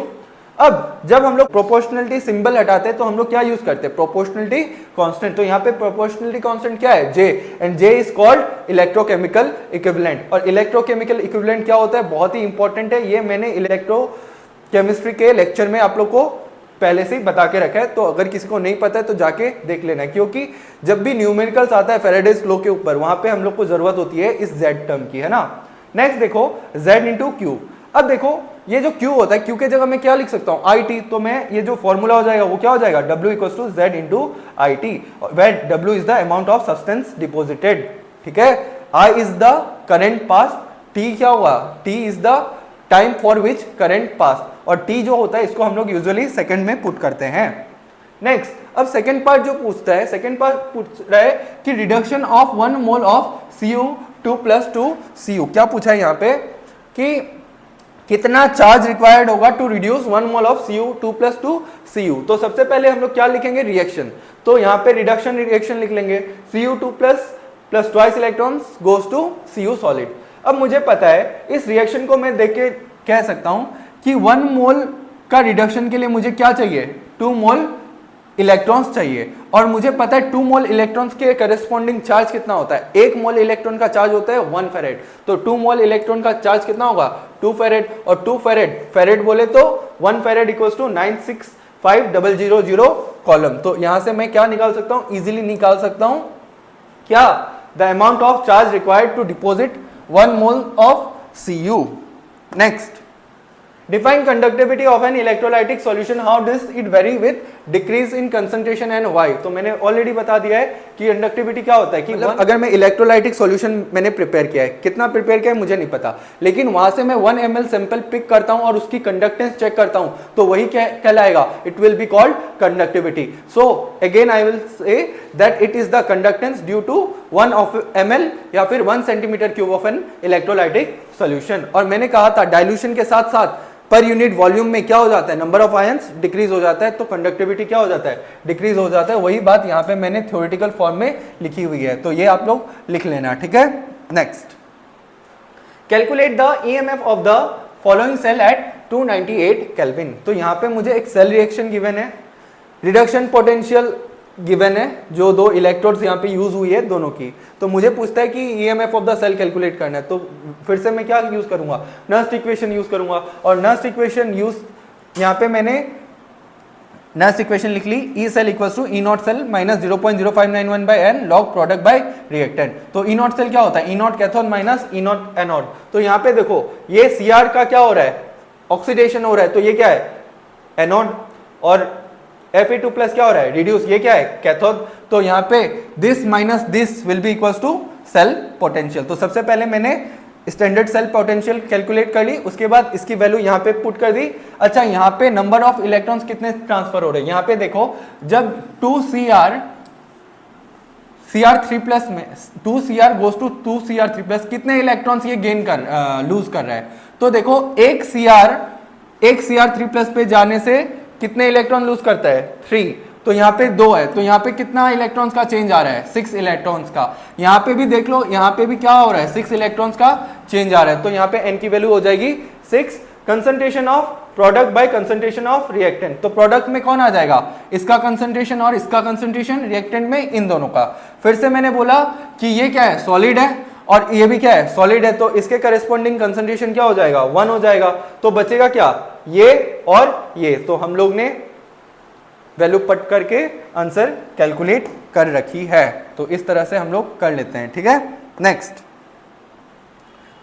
अब जब हम लोग प्रोपोर्शनलिटी सिंबल हटाते हैं तो हम लोग क्या यूज करते हैं, प्रोपोर्शनलिटी कांस्टेंट। तो यहाँ पे प्रोपोर्शनलिटी कांस्टेंट क्या है, J, and J is called electrochemical equivalent. और इलेक्ट्रोकेमिकल इक्विवेलेंट क्या होता है, बहुत ही इंपॉर्टेंट है, ये मैंने इलेक्ट्रोकेमिस्ट्री के लेक्चर में आप लोग को पहले से ही बता के रखा है। तो अगर किसी को नहीं पता है तो जाके देख लेना है, क्योंकि जब भी न्यूमेरिकल्स आता है फैराडेज लॉ के ऊपर, वहां पे हम लोग को जरूरत होती है इस Z टर्म की, है ना। नेक्स्ट देखो Z इंटू Q। अब देखो ये जो Q होता है, Q के जगह मैं क्या लिख सकता हूँ, IT, तो मैं ये जो फॉर्मूला हो जाएगा वो क्या हो जाएगा, W equal to Z into IT, where W is the amount of substance deposited, ठीक है। I is the current pass, T क्या होगा, T is the time for which current pass, और T जो होता है इसको हम लोग यूजुअली सेकंड में पुट करते हैं। नेक्स्ट, अब सेकंड पार्ट जो पूछता है, सेकंड पार्ट पूछ रहा है कि reduction of 1 mole of Cu2 + 2 Cu, क्या पूछा है यहाँ पे कि कितना चार्ज रिक्वायर्ड होगा to reduce 1 mole of Cu2 + 2 Cu। तो सबसे पहले हम लोग क्या लिखेंगे, रिएक्शन, तो यहाँ पे रिडक्शन रिएक्शन लिख लेंगे, Cu2 + twice electrons goes to Cu solid. अब मुझे पता है इस रिएक्शन को मैं देख के कह सकता हूं कि 1 मोल का रिडक्शन के लिए मुझे क्या चाहिए, 2 मोल इलेक्ट्रॉन्स चाहिए, और मुझे पता है 2 मोल इलेक्ट्रॉन्स के करस्पॉन्डिंग चार्ज कितना होता है, 1 मोल इलेक्ट्रॉन का चार्ज होता है 1 फेरेड, तो 2 मोल इलेक्ट्रॉन का चार्ज कितना होगा 2 फेरेड, और 2 फेरेड बोले तो 1 फेरेड इक्वल्स टू 965,000 कॉलम। तो यहां से मैं क्या निकाल सकता हूं, इजीली निकाल सकता हूं क्या, the amount of charge required to deposit 1 mole of Cu। Next, define conductivity of an electrolytic solution, how does it vary with decrease in concentration and why। तो मैंने ऑलरेडी बता दिया है कि कंडक्टिविटी क्या होता है कि अगर मैं इलेक्ट्रोलाइटिक सॉल्यूशन मैंने प्रिपेयर किया है, कितना प्रिपेयर किया है मुझे नहीं पता, लेकिन वहां से मैं 1 ml सैंपल पिक करता हूं और उसकी कंडक्टेंस चेक करता हूं, तो वही क्या कहलाएगा, it will be called conductivity. So again I will say that it is the conductance due to 1 ml या फिर 1 cm³ of an electrolytic solution. और मैंने कहा था डाइल्यूशन के साथ साथ पर यूनिट वॉल्यूम में क्या हो जाता है, नंबर ऑफ आयंस डिक्रीज हो जाता है, तो कंडक्टिविटी क्या हो जाता है, डिक्रीज हो जाता है। वही बात यहाँ पे मैंने थ्योरेटिकल फॉर्म में लिखी हुई है, तो ये आप लोग लिख लेना, ठीक है। Next, calculate the EMF of the following cell at 298 kelvin. तो यहाँ पे मुझे एक सेल रिएक्शन गिवन है, रिडक्शन पोटेंशियल गिवन है, जो 2 इलेक्ट्रोड्स यहाँ पे यूज हुई है दोनों की, तो मुझे पूछता है कि EMF of the cell calculate करना है, तो फिर से मैं क्या यूज करूंगा, नर्स्ट इक्वेशन यूज करूंगा, और नर्स्ट इक्वेशन यूज यहाँ पे मैंने नर्स्ट इक्वेशन लिख ली, E cell equals to E naught cell minus 0.0591/n log product by reactant. तो E नॉट सेल क्या होता है, E naught cathode minus E naught anode. तो यहाँ पे देखो ये Cr का क्या हो रहा है, ऑक्सीडेशन हो रहा है, तो ये क्या है एनोड, और Fe2+ क्या हो रहा है, रिड्यूस, ये क्या है कैथोड। तो यहाँ पे this minus this will be equals to cell potential. तो सबसे पहले मैंने स्टैंडर्ड सेल पोटेंशियल कैलकुलेट कर ली, उसके बाद इसकी वैल्यू यहाँ पे पुट कर दी। अच्छा, यहाँ पे नंबर ऑफ इलेक्ट्रॉन्स कितने ट्रांसफर हो रहे हैं, यहाँ पे देखो जब 2Cr3+ में 2Cr गोज टू 2Cr3+, कितने इलेक्ट्रॉन्स ये गेन कर लूज कर रहा है, तो देखो एक Cr3+ पे जाने से कितने इलेक्ट्रॉन लूज करता है 3, तो यहाँ पे 2 है, तो यहाँ पे कितना इलेक्ट्रॉन्स का चेंज आ रहा है 6 इलेक्ट्रॉन्स का। यहाँ पे भी देख लो, यहाँ पे भी क्या हो रहा है 6 इलेक्ट्रॉन्स का चेंज आ रहा है, तो यहाँ पे n की वैल्यू हो जाएगी 6। Concentration of product by concentration of reactant, तो प्रोडक्ट में कौन आ जाएगा, इसका कंसंट्रेशन और इसका कंसंट्रेशन, रिएक्टेंट में इन दोनों का। फिर से मैंने बोला कि ये क्या है सॉलिड है और ये भी क्या है सॉलिड है, तो इसके करस्पॉन्डिंग कंसंट्रेशन क्या हो जाएगा 1 हो जाएगा, तो बचेगा क्या ये और ये। तो हम लोग ने वैल्यू पट करके आंसर कैलकुलेट कर रखी है, तो इस तरह से हम लोग कर लेते हैं, ठीक है। Next,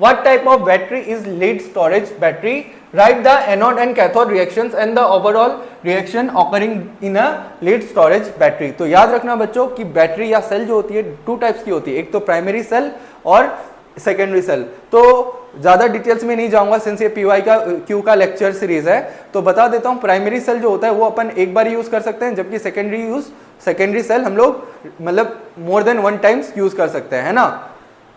what type of battery is lead storage battery, right the anode and cathode reactions and the overall reaction occurring in a lead storage battery. तो याद रखना बच्चों कि बैटरी या सेल जो होती है 2 टाइप्स की होती है, एक तो प्राइमरी सेल और सेकेंडरी सेल। तो ज्यादा डिटेल्स में नहीं जाऊंगा सिंस ये PY का Q का लेक्चर सीरीज है, तो बता देता हूं प्राइमरी सेल जो होता है वो अपन एक बार यूज कर सकते हैं, जबकि सेकेंडरी सेल हम लोग मतलब मोर देन 1 टाइम्स यूज कर सकते हैं, है ना।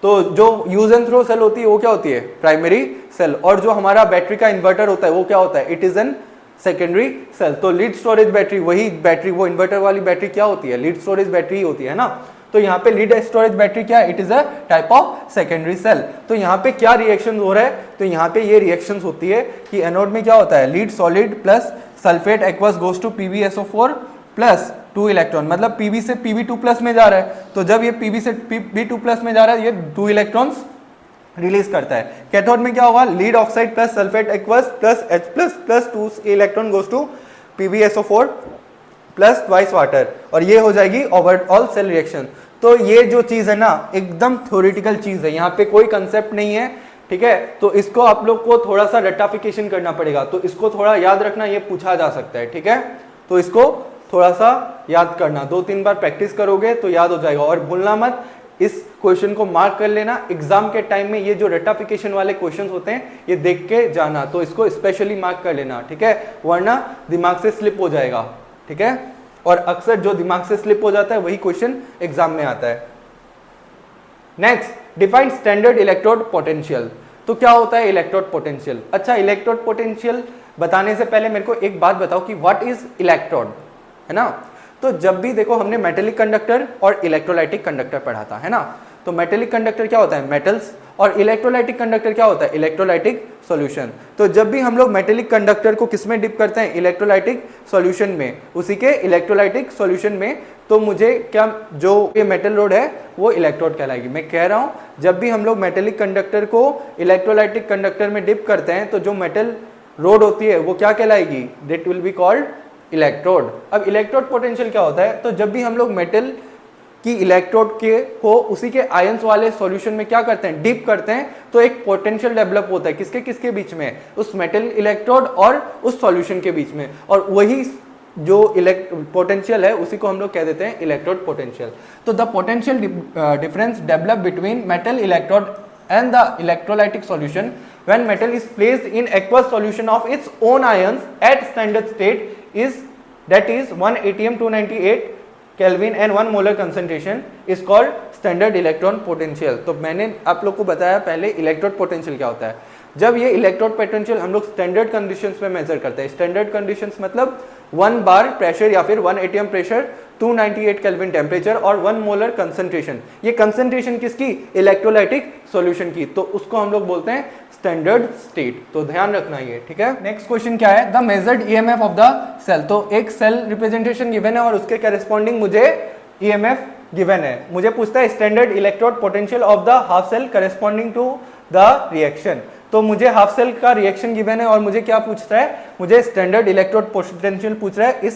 तो जो यूज एंड थ्रो सेल होती है वो क्या होती है प्राइमरी सेल, और जो हमारा बैटरी का इन्वर्टर होता है वो क्या होता है, it is an secondary cell. तो लीड स्टोरेज बैटरी, वही बैटरी वो इन्वर्टर वाली बैटरी क्या होती है, लीड स्टोरेज बैटरी होती है ना। तो यहाँ पे लीड स्टोरेज बैटरी क्या है, it is a type of secondary cell. तो यहाँ पे क्या रिएक्शन हो रहा है, तो यहाँ पे ये रिएक्शन होती है कि एनोड में क्या होता है lead solid plus sulphate aqueous goes to PbSO4 plus 2 electron, मतलब Pb से Pb2+ में जा रहा है, तो जब ये Pb से Pb2+ में जा रहा है ये 2 इलेक्ट्रॉन्स रिलीज करता है। कैथोड में क्या होगा lead oxide plus sulphate aqueous plus H plus 2 electron goes to PbSO4 plus twice water, और ये हो जाएगी ओवरऑल सेल रिएक्शन। तो ये जो चीज है ना एकदम थ्योरेटिकल चीज है, यहाँ पे कोई कंसेप्ट नहीं है ठीक है। तो इसको आप लोग को थोड़ा सा रेक्टिफिकेशन करना पड़ेगा, तो इसको थोड़ा याद रखना, ये पूछा जा सकता है, ठीक है। तो इसको थोड़ा सा याद करना, 2-3 बार प्रैक्टिस करोगे तो याद हो जाएगा। और भूलना मत, इस क्वेश्चन को मार्क कर लेना, एग्जाम के टाइम में ये जो रेक्टिफिकेशन वाले क्वेश्चन होते हैं ये देख के जाना, तो इसको स्पेशली मार्क कर लेना, ठीक है, वरना दिमाग से स्लिप हो जाएगा, ठीक है। और अक्सर जो दिमाग से स्लिप हो जाता है वही क्वेश्चन एग्जाम में आता है। Next, define standard electrode potential. तो क्या होता है इलेक्ट्रोड पोटेंशियल? अच्छा, इलेक्ट्रोड पोटेंशियल बताने से पहले मेरे को एक बात बताओ कि व्हाट इज इलेक्ट्रोड, है ना। तो जब भी देखो हमने मेटेलिक कंडक्टर और इलेक्ट्रोलाइटिक कंडक्टर पढ़ा था, है ना। तो मेटेलिक कंडक्टर क्या होता है? मेटल्स, और इलेक्ट्रोलाइटिक कंडक्टर क्या होता है? Electrolytic solution. तो जब भी हम लोग मेटेलिक कंडक्टर को किस में डिप करते हैं? इलेक्ट्रोलाइटिक सॉल्यूशन में, उसी के इलेक्ट्रोलाइटिक सॉल्यूशन में, तो मुझे क्या, जो ये मेटल रोड है वो इलेक्ट्रोड कहलाएगी। मैं कह रहा हूँ जब भी हम लोग मेटेलिक कंडक्टर को इलेक्ट्रोलाइटिक कंडक्टर में डिप करते हैं तो जो मेटल रोड होती है वो क्या कहलाएगी? That will be called electrode. अब इलेक्ट्रोड पोटेंशियल क्या होता है? तो जब भी हम लोग मेटल की इलेक्ट्रोड के को उसी के आयंस वाले सॉल्यूशन में क्या करते हैं? डिप करते हैं, तो एक पोटेंशियल डेवलप होता है किसके किसके बीच में? उस मेटल इलेक्ट्रोड और उस सॉल्यूशन के बीच में, और वही जो पोटेंशियल है उसी को हम लोग कह देते हैं इलेक्ट्रोड पोटेंशियल। तो the potential difference develop between metal electrode and the electrolytic solution when metal is placed in aqueous solution of its own ions at standard state is, that is 1 atm 298 Kelvin and 1 molar concentration is called standard electron potential। तो मैंने आप लोग को बताया पहले electrode potential क्या होता है। जब ये इलेक्ट्रोड पोटेंशियल हम लोग स्टैंडर्ड कंडीशंस में मेजर करते हैं, स्टैंडर्ड कंडीशंस मतलब 1 बार प्रेशर या फिर 1 एटीएम प्रेशर, 298 केल्विन टेम्परेचर और 1 मोलर कंसंट्रेशन। ये कंसंट्रेशन किसकी? इलेक्ट्रोलाइटिक सॉल्यूशन की, तो उसको हम लोग बोलते हैं स्टैंडर्ड स्टेट। तो ध्यान रखना ये, ठीक है। नेक्स्ट क्वेश्चन क्या है? The measured EMF of the cell. तो एक सेल रिप्रेजेंटेशन गिवन है और उसके करेस्पॉन्डिंग मुझे ईएमएफ गिवन है। मुझे पूछता है standard electrode potential of the half cell corresponding to the reaction. तो मुझे हाफ सेल का रिएक्शन गिवन है और मुझे क्या पूछता है? मुझे स्टैंडर्ड इलेक्ट्रोड पोटेंशियल पूछ रहा है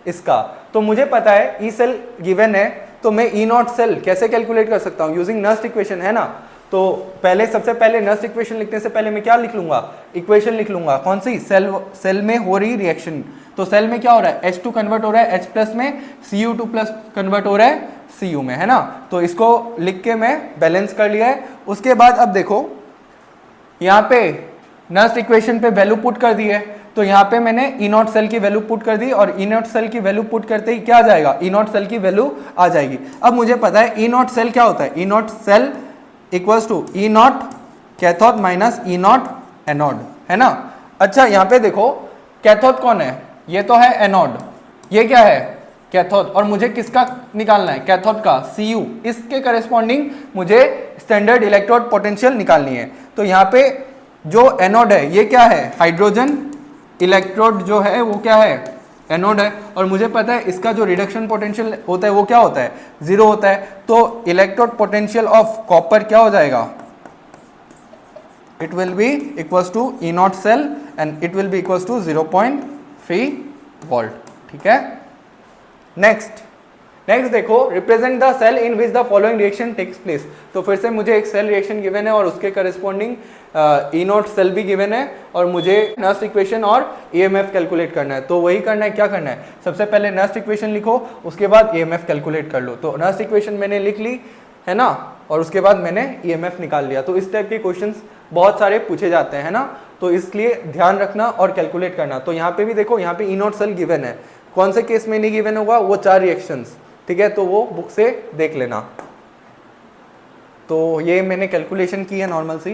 इसका। तो मुझे पता है ई सेल गिवन है, तो मैं ई नॉट सेल कैसे कैलकुलेट कर सकता हूँ? यूजिंग नर्स्ट इक्वेशन, है ना। तो पहले सबसे पहले नर्स्ट इक्वेशन लिखने से पहले मैं क्या लिख लूंगा? इक्वेशन लिख लूंगा। कौन सी? सेल में हो रही रिएक्शन। तो सेल में क्या हो रहा है? H2 कन्वर्ट हो रहा है H प्लस में, Cu2 प्लस कन्वर्ट हो रहा है Cu में, है ना। तो इसको लिख के मैं बैलेंस कर लिया है। उसके बाद अब देखो यहाँ पे नर्स्ट इक्वेशन पे वैल्यू पुट कर दी है, तो यहाँ पे मैंने ई नॉट सेल की वैल्यू पुट कर दी, और ई नॉट सेल की वैल्यू पुट करते ही क्या आ जाएगा? ई नॉट सेल की वैल्यू आ जाएगी। अब मुझे पता है ई नॉट सेल क्या होता है? E not cell equals to E naught cathode minus E naught anode, है ना। अच्छा, यहाँ पे देखो कैथोड कौन है? ये तो है एनोड, ये क्या है? कैथोड। और मुझे किसका निकालना है? कैथोड का, Cu। इसके करेस्पॉन्डिंग मुझे स्टैंडर्ड इलेक्ट्रोड पोटेंशियल निकालनी है। तो यहाँ पे जो एनोड है ये क्या है? हाइड्रोजन इलेक्ट्रोड जो है वो क्या है? एनोड है। और मुझे पता है इसका जो रिडक्शन पोटेंशियल होता है वो क्या होता है? 0 होता है। तो इलेक्ट्रोड पोटेंशियल ऑफ कॉपर क्या हो जाएगा? It will be equals to E not cell and it will be equals to 0.3 volt, ठीक है। नेक्स्ट देखो, represent the cell in which the following reaction takes place. तो फिर से मुझे एक सेल रिएक्शन गिवन है और उसके करस्पॉन्डिंग ई नॉट सेल भी गिवन है, और मुझे नर्स्ट इक्वेशन और ईएमएफ कैलकुलेट करना है। तो वही करना है, क्या करना है? सबसे पहले नर्स्ट इक्वेशन लिखो, उसके बाद ईएमएफ कैलकुलेट कर लो। तो नर्स्ट इक्वेशन मैंने लिख ली, है ना, और उसके बाद मैंने ईएमएफ निकाल लिया। तो इस टाइप के क्वेश्चंस बहुत सारे पूछे जाते हैं, है ना। तो इसलिए ध्यान रखना और कैलकुलेट करना। तो यहाँ पे भी देखो, यहाँ पे ई नॉट सेल गिवन है। कौन से केस में नहीं गिवन होगा? वो 4 रिएक्शंस, ठीक है। तो वो बुक से देख लेना। तो ये मैंने कैलकुलेशन की है नॉर्मल सी।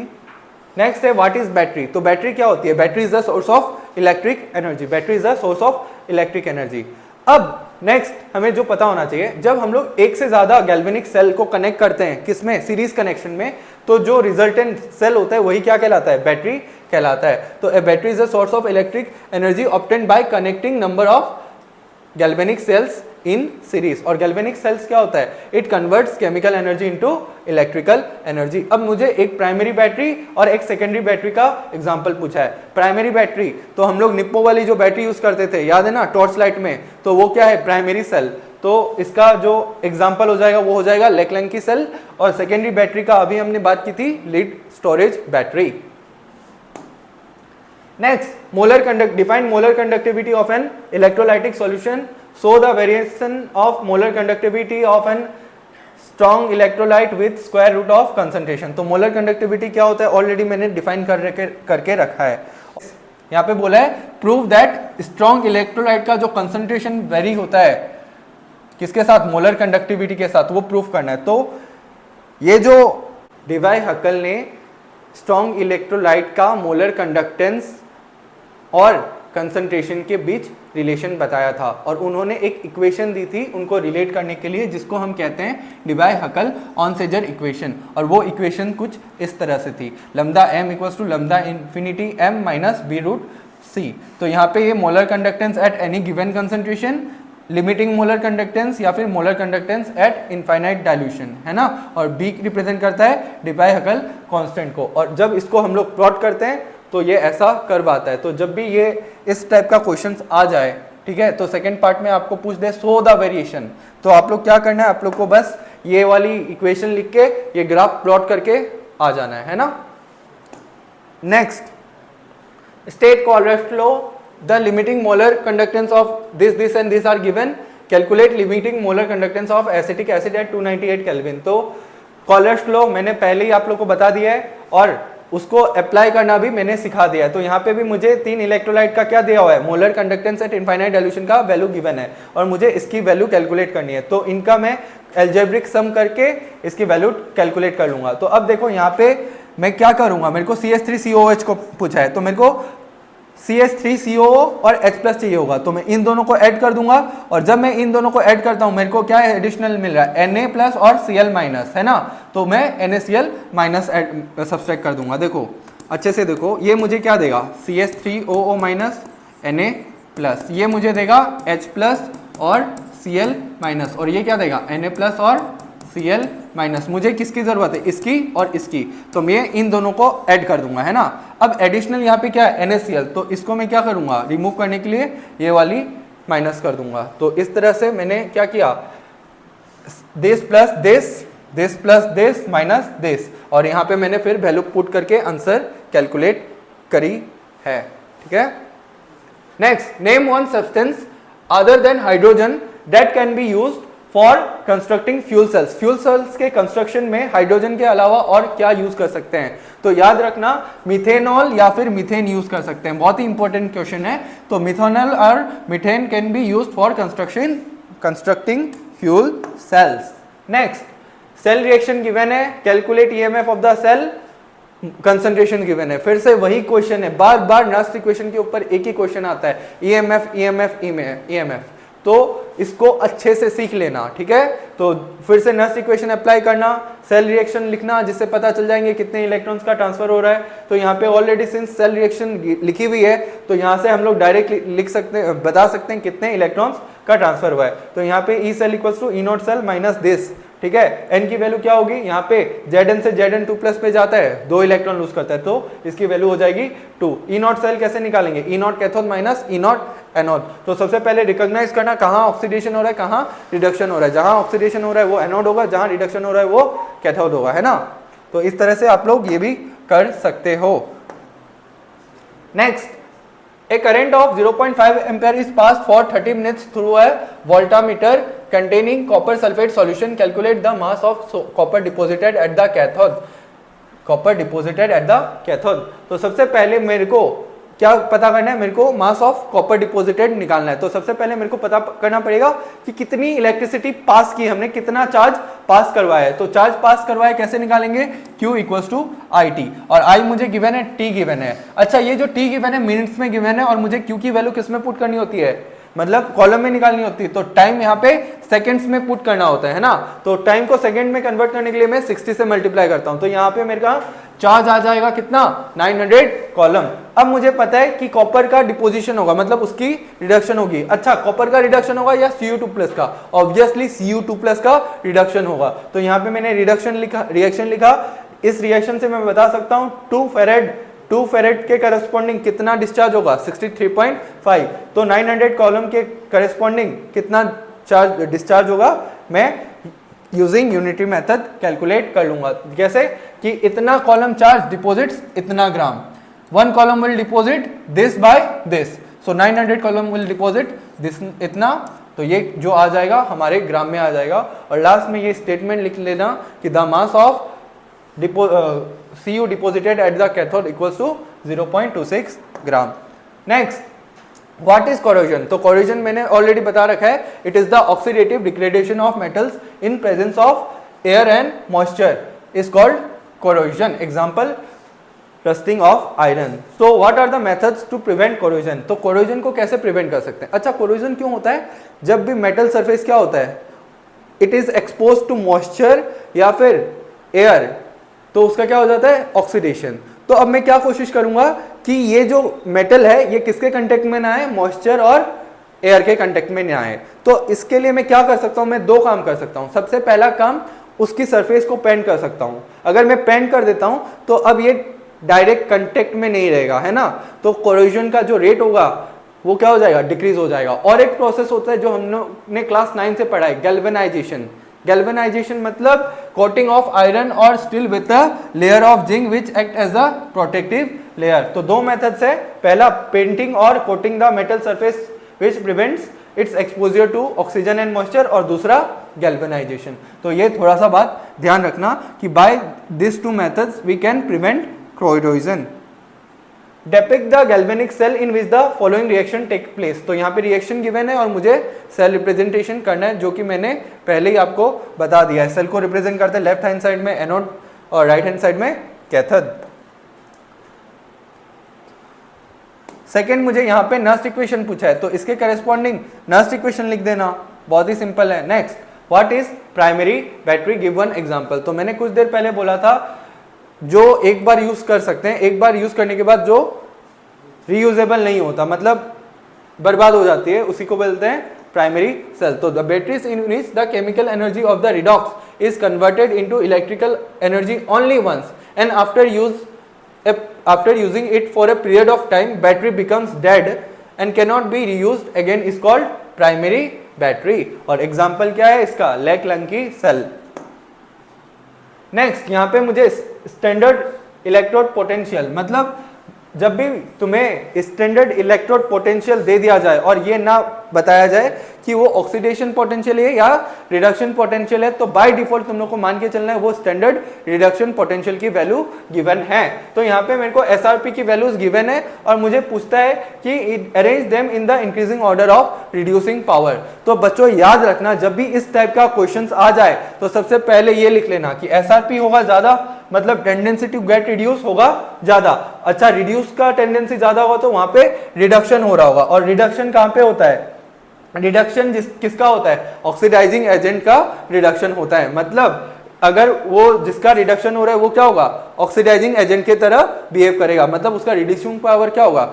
नेक्स्ट है व्हाट इज बैटरी। तो बैटरी क्या होती है? Battery is the source of electric energy. Battery is the source of electric energy. अब नेक्स्ट हमें जो पता होना चाहिए, जब हम लोग एक से ज्यादा गैल्वेनिक सेल को कनेक्ट करते हैं, किसमें? सीरीज कनेक्शन में, तो जो रिजल्टेंट सेल होता है वही क्या कहलाता है? बैटरी कहलाता है। तो a battery is the source of electric energy obtained by connecting number of galvanic cells in series. और गैल्वेनिक सेल्स क्या होता है? It converts chemical energy into electrical energy. अब मुझे एक प्राइमरी बैटरी और एक सेकेंडरी बैटरी का एग्जांपल पूछा है। प्राइमरी बैटरी तो हम लोग निप्पो वाली जो बैटरी यूज करते थे, याद है ना, टॉर्च लाइट में, तो वो क्या है? Primary cell. तो इसका जो एग्जाम्पल हो जाएगा वो हो जाएगा लेकलैंकी सेल। और सेकेंडरी बैटरी का अभी हमने बात की थी lead storage battery. Next, molar conduct define molar conductivity of an electrolytic solution, show the variation of molar conductivity of an strong electrolyte with square root of concentration. तो molar conductivity क्या होता है ऑलरेडी मैंने define करके रखा है। यहाँ पे बोला है प्रूव दैट स्ट्रॉन्ग इलेक्ट्रोलाइट का जो कंसंट्रेशन वेरी होता है किसके साथ, मोलर कंडक्टिविटी के साथ, वो प्रूफ करना है। तो ये जो डिवाई हकल ने स्ट्रॉन्ग इलेक्ट्रोलाइट का मोलर कंडक्टेंस और कंसंट्रेशन के बीच रिलेशन बताया था और उन्होंने एक इक्वेशन दी थी उनको रिलेट करने के लिए जिसको हम कहते हैं डिवाई हकल ऑनसेजर इक्वेशन। और वो इक्वेशन कुछ इस तरह से थी, lambda m equals to lambda infinity m minus b root c। तो यहाँ पे ये molar conductance at any given concentration, limiting molar conductance या फिर molar conductance at infinite dilution है ना, और b रिप्रेजेंट करता है डिवाई हकल कांस्टेंट को। और जब इसको हम लोग प्लॉट करते हैं तो ये ऐसा कर्व आता है। तो जब भी ये इस टाइप का क्वेश्चन आ जाए, ठीक है, तो सेकंड पार्ट में आपको पूछ दे शो द वेरिएशन, तो आप लोग क्या करना है, आप लोग को बस ये वाली इक्वेशन लिख के ये ग्राफ प्लॉट करके आ जाना है ना। Next, state Kohlrausch law, the limiting molar conductance of this and this are given, calculate limiting molar conductance of acetic acid at 298 kelvin. तो कोऑलरेट लॉ मैंने पहले ही आप लोग को बता दिया है और उसको अप्लाई करना भी मैंने सिखा दिया है। तो यहाँ पे भी मुझे 3 इलेक्ट्रोलाइट का क्या दिया हुआ है, molar conductance at infinite dilution का वैल्यू गिवन है और मुझे इसकी वैल्यू कैलकुलेट करनी है। तो इनका मैं एल्जेब्रिक सम करके इसकी वैल्यू कैलकुलेट कर लूंगा। तो अब देखो यहाँ पे मैं क्या करूंगा, मेरे को CH3COOH को पूछा है तो मेरे को CH3COO और H+ चाहिए होगा, तो मैं इन दोनों को ऐड कर दूंगा और जब मैं इन दोनों को ऐड करता हूं मेरे को क्या एडिशनल मिल रहा है, Na+ और Cl- है ना, तो मैं NaCl- सब्सट्रैक्ट कर दूंगा। देखो अच्छे से देखो, ये मुझे क्या देगा CH3OO- Na+, ये मुझे देगा H+ और Cl- और ये क्या देगा Na+ और Cl-, मुझे किसकी जरूरत है, इसकी और इसकी, तो मैं इन दोनों को ऐड कर दूंगा है ना। अब एडिशनल यहाँ पे क्या है NaCl, तो इसको मैं क्या करूंगा, रिमूव करने के लिए ये वाली माइनस कर दूंगा। तो इस तरह से मैंने क्या किया, this plus this minus this, और यहाँ पे मैंने फिर वैल्यू पुट करके आंसर कैलकुलेट करी है, ठीक है। Next, name one substance other than hydrogen that can be used for constructing fuel sales. Fuel cells के कंस्ट्रक्शन में हाइड्रोजन के अलावा और क्या यूज कर सकते हैं, तो याद रखना मिथेनॉल या फिर मीथेन यूज कर सकते हैं, बहुत ही इंपॉर्टेंट क्वेश्चन है। तो मिथेनॉल और methane can be used for constructing fuel cells. Next, cell reaction given है, calculate EMF of the cell, concentration given है। फिर से वही क्वेश्चन है, बार बार नेक्स्ट इक्वेशन के ऊपर एक ही क्वेश्चन आता है, ईएमएफ, तो इसको अच्छे से सीख लेना, ठीक है। तो फिर से नेक्स्ट इक्वेशन अप्लाई करना, सेल रिएक्शन लिखना, जिससे पता चल जाएंगे कितने इलेक्ट्रॉन्स का ट्रांसफर हो रहा है। तो यहाँ पे ऑलरेडी सिंस सेल रिएक्शन लिखी हुई है तो यहाँ से हम लोग डायरेक्ट लिख सकते हैं, बता सकते हैं कितने इलेक्ट्रॉन्स का ट्रांसफर हुआ है। तो यहाँ पे E cell equals to E0 cell minus this, ठीक है। एन की वैल्यू क्या होगी, यहाँ पे Zn से Zn2+ पे जाता है, 2 इलेक्ट्रॉन लूज करता है, तो इसकी वैल्यू हो जाएगी 2। E0 सेल कैसे निकालेंगे, E0 cathode minus E0 anode. तो सबसे पहले रिकॉग्नाइज करना कहाँ ऑक्सीडेशन हो रहा है, कहाँ रिडक्शन हो रहा है। जहां ऑक्सीडेशन हो रहा है वो एनोड होगा, जहां रिडक्शन हो रहा है वो कैथोड होगा, है ना। तो इस तरह से आप लोग ये भी कर सकते हो। Next, a current of 0.5 ampere is passed for 30 minutes through a voltmeter containing copper sulfate solution. Calculate the mass of copper deposited at the cathode. तो सबसे पहले मेरे को क्या पता करना है, मेरे को मास ऑफ कॉपर डिपॉजिटेड निकालना है। तो सबसे पहले मेरे को पता करना पड़ेगा कि कितनी इलेक्ट्रिसिटी पास की हमने, कितना चार्ज पास करवाया है। तो चार्ज पास करवाया कैसे निकालेंगे, Q इक्वल्स टू IT, और I मुझे गिवन है, T गिवन है। अच्छा, ये जो T गिवन है मिनट्स में गिवन है और मुझे Q की वैल्यू किस में पुट करनी होती है, मतलब कॉलम में निकालनी होती है। तो टाइम यहाँ पे सेकंड्स में पुट करना होता है ना। तो टाइम को सेकंड में कन्वर्ट करने के लिए मैं 60 से मल्टीप्लाई करता हूं। तो यहाँ पे मेरे का चार्ज आ जाएगा कितना, 900 कॉलम। अब मुझे पता है कि कॉपर का डिपोजिशन होगा, मतलब उसकी रिडक्शन होगी। अच्छा, कॉपर का रिडक्शन होगा या Cu2+ का, ऑब्वियसली Cu2+ का रिडक्शन होगा। तो यहाँ पे मैंने रिएक्शन लिखा। इस रिएक्शन से मैं बता सकता हूँ 2 फेरेड के करस्पॉन्डिंग कितना डिस्चार्ज होगा, 63.5। तो 900 कॉलम के करस्पॉन्डिंग कितना चार्ज डिस्चार्ज होगा मैं यूजिंग यूनिटरी मेथड कैलकुलेट कर लूंगा। जैसे कि इतना कॉलम चार्ज डिपॉजिट्स इतना ग्राम, 1 column will deposit this by this, so 900 column will deposit this इतना, तो ये जो आ जाएगा हमारे ग्राम में आ जाएगा। और लास्ट में ये स्टेटमेंट लिख लेना कि the mass of CU deposited at the cathode equals to 0.26 gram. Next, what is corrosion? तो कोरोजन मैंने ऑलरेडी बता रखा है, it is the oxidative degradation of metals in presence of air and moisture is called corrosion. Example, rusting of iron. So what are the methods to prevent corrosion? तो corrosion को कैसे prevent कर सकते हैं? अच्छा, कोरोजन क्यों होता है? जब भी मेटल सरफेस क्या होता है, it is expose to moisture या फिर एयर, तो उसका क्या हो जाता है? ऑक्सीडेशन। तो अब मैं क्या कोशिश करूंगा कि ये जो मेटल है ये किसके कांटेक्ट में ना आए? मॉइस्चर और एयर के कांटेक्ट में ना आए। तो इसके लिए मैं क्या कर सकता हूं? मैं 2 काम कर सकता हूं। सबसे पहला काम, उसकी सरफेस को पेंट कर सकता हूं। अगर मैं पेंट कर देता हूं तो अब ये डायरेक्ट कांटेक्ट में नहीं रहेगा, है ना, तो कोरोजन का जो रेट होगा वो क्या हो जाएगा? डिक्रीज हो जाएगा। और एक प्रोसेस होता है जो हमने क्लास 9 से पढ़ा है, गैल्वेनाइजेशन। गैल्वेनाइजेशन मतलब कोटिंग ऑफ आयरन और steel with a layer of zinc which act as a protective layer. तो 2 मेथड्स है, पहला पेंटिंग और coating the metal surface which prevents its exposure to oxygen and moisture, और दूसरा galvanisation. तो ये थोड़ा सा बात ध्यान रखना कि by this 2 methods we can prevent corrosion. Depict the galvanic cell in which the following reaction take place। तो यहाँ पे रिएक्शन गिवन है और मुझे सेल रिप्रेजेंटेशन करना है, जो कि मैंने पहले ही आपको बता दिया है। सेल को रिप्रेजेंट करते हैं लेफ्ट हैंड साइड में एनोड और राइट हैंड साइड में कैथोड। सेकेंड, मुझे यहाँ पे नस्ट इक्वेशन पूछा है, तो इसके करेस्पॉन्डिंग नस्ट इक्वेशन लिख देना, बहुत ही सिंपल है। Next, what is primary battery? Give one example. तो मैंने कुछ देर पहले बोला था जो एक बार यूज कर सकते हैं, एक बार यूज करने के बाद जो रीयूजेबल नहीं होता, मतलब बर्बाद हो जाती है, उसी को बोलते हैं प्राइमरी सेल। तो the batteries in which the chemical energy of the redox is converted into electrical energy only once and after using it for a period of time battery becomes dead and cannot be reused again is called primary battery. और example क्या है इसका? Lake lanky cell. Next, यहाँ पे मुझे standard electrode potential, मतलब जब भी तुम्हें स्टैंडर्ड इलेक्ट्रोड पोटेंशियल दे दिया जाए और ये ना बताया जाए कि वो ऑक्सीडेशन पोटेंशियल है या रिडक्शन पोटेंशियल है, तो बाय डिफॉल्ट तुम लोग को मान के चलना है वो स्टैंडर्ड रिडक्शन पोटेंशियल की वैल्यू गिवन है। तो यहाँ पे मेरे को एसआरपी की वैल्यूज गिवन है और मुझे पूछता है कि arrange them in the increasing order of reducing power. तो बच्चों याद रखना, जब भी इस टाइप का क्वेश्चन आ जाए तो सबसे पहले ये लिख लेना कि एसआरपी होगा ज्यादा, मतलब टेंडेंसी टू गेट रिड्यूस होगा ज्यादा। अच्छा, रिड्यूस का टेंडेंसी ज्यादा होगा तो वहां पे रिडक्शन हो रहा होगा, और रिडक्शन कहां पे होता है? रिडक्शन किसका होता है? ऑक्सीडाइजिंग एजेंट का रिडक्शन होता है। मतलब अगर वो जिसका रिडक्शन हो रहा है वो क्या होगा? ऑक्सीडाइजिंग एजेंट की तरह बिहेव करेगा, मतलब उसका रिड्यूसिंग पावर क्या होगा?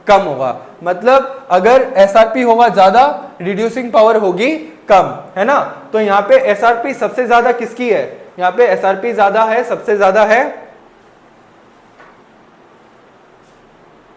कम होगा। मतलब अगर एसआरपी होगा ज्यादा, रिड्यूसिंग पावर होगी कम, है ना। तो यहाँ पे एसआरपी सबसे ज्यादा किसकी है? यहाँ पे एसआरपी ज्यादा है, सबसे ज्यादा है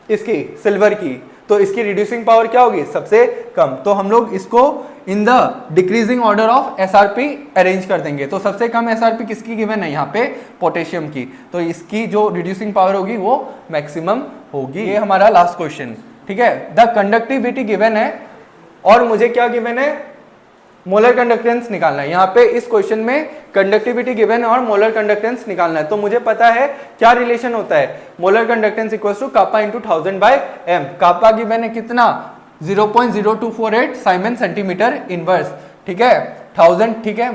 इसकी, सिल्वर की। तो इसकी रिड्यूसिंग पावर क्या होगी? सबसे कम। तो हम लोग इसको in the decreasing order of SRP arrange कर देंगे। तो सबसे कम एसआरपी किसकी गिवन है? यहाँ पे पोटेशियम की। तो इसकी जो रिड्यूसिंग पावर होगी वो मैक्सिमम होगी। ये हमारा लास्ट क्वेश्चन, ठीक है। द कंडक्टिविटी गिवन है और मुझे क्या गिवन है? मोलर कंडक्टेंस निकालना है। यहाँ पे इस क्वेश्चन में कंडक्टिविटी गिवन है और मोलर कंडक्टेंस निकालना है। तो मुझे पता है क्या रिलेशन होता है? Molar conductance equals to kappa into 1000 by M. Kappa given है कितना? 0.0248 साइमन सेंटीमीटर इनवर्स, ठीक है। 1000, ठीक है।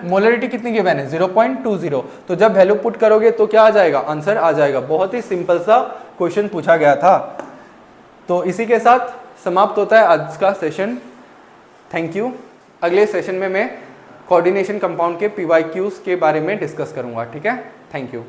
मोलरिटी कितनी गिवन है? 0.20। तो जब वैल्यू पुट करोगे तो क्या आ जाएगा? आंसर आ जाएगा। बहुत ही सिंपल सा क्वेश्चन पूछा गया था। तो इसी के साथ समाप्त होता है आज का सेशन। Thank you. अगले सेशन में मैं कोऑर्डिनेशन कंपाउंड के PYQs के बारे में डिस्कस करूंगा, ठीक है। Thank you.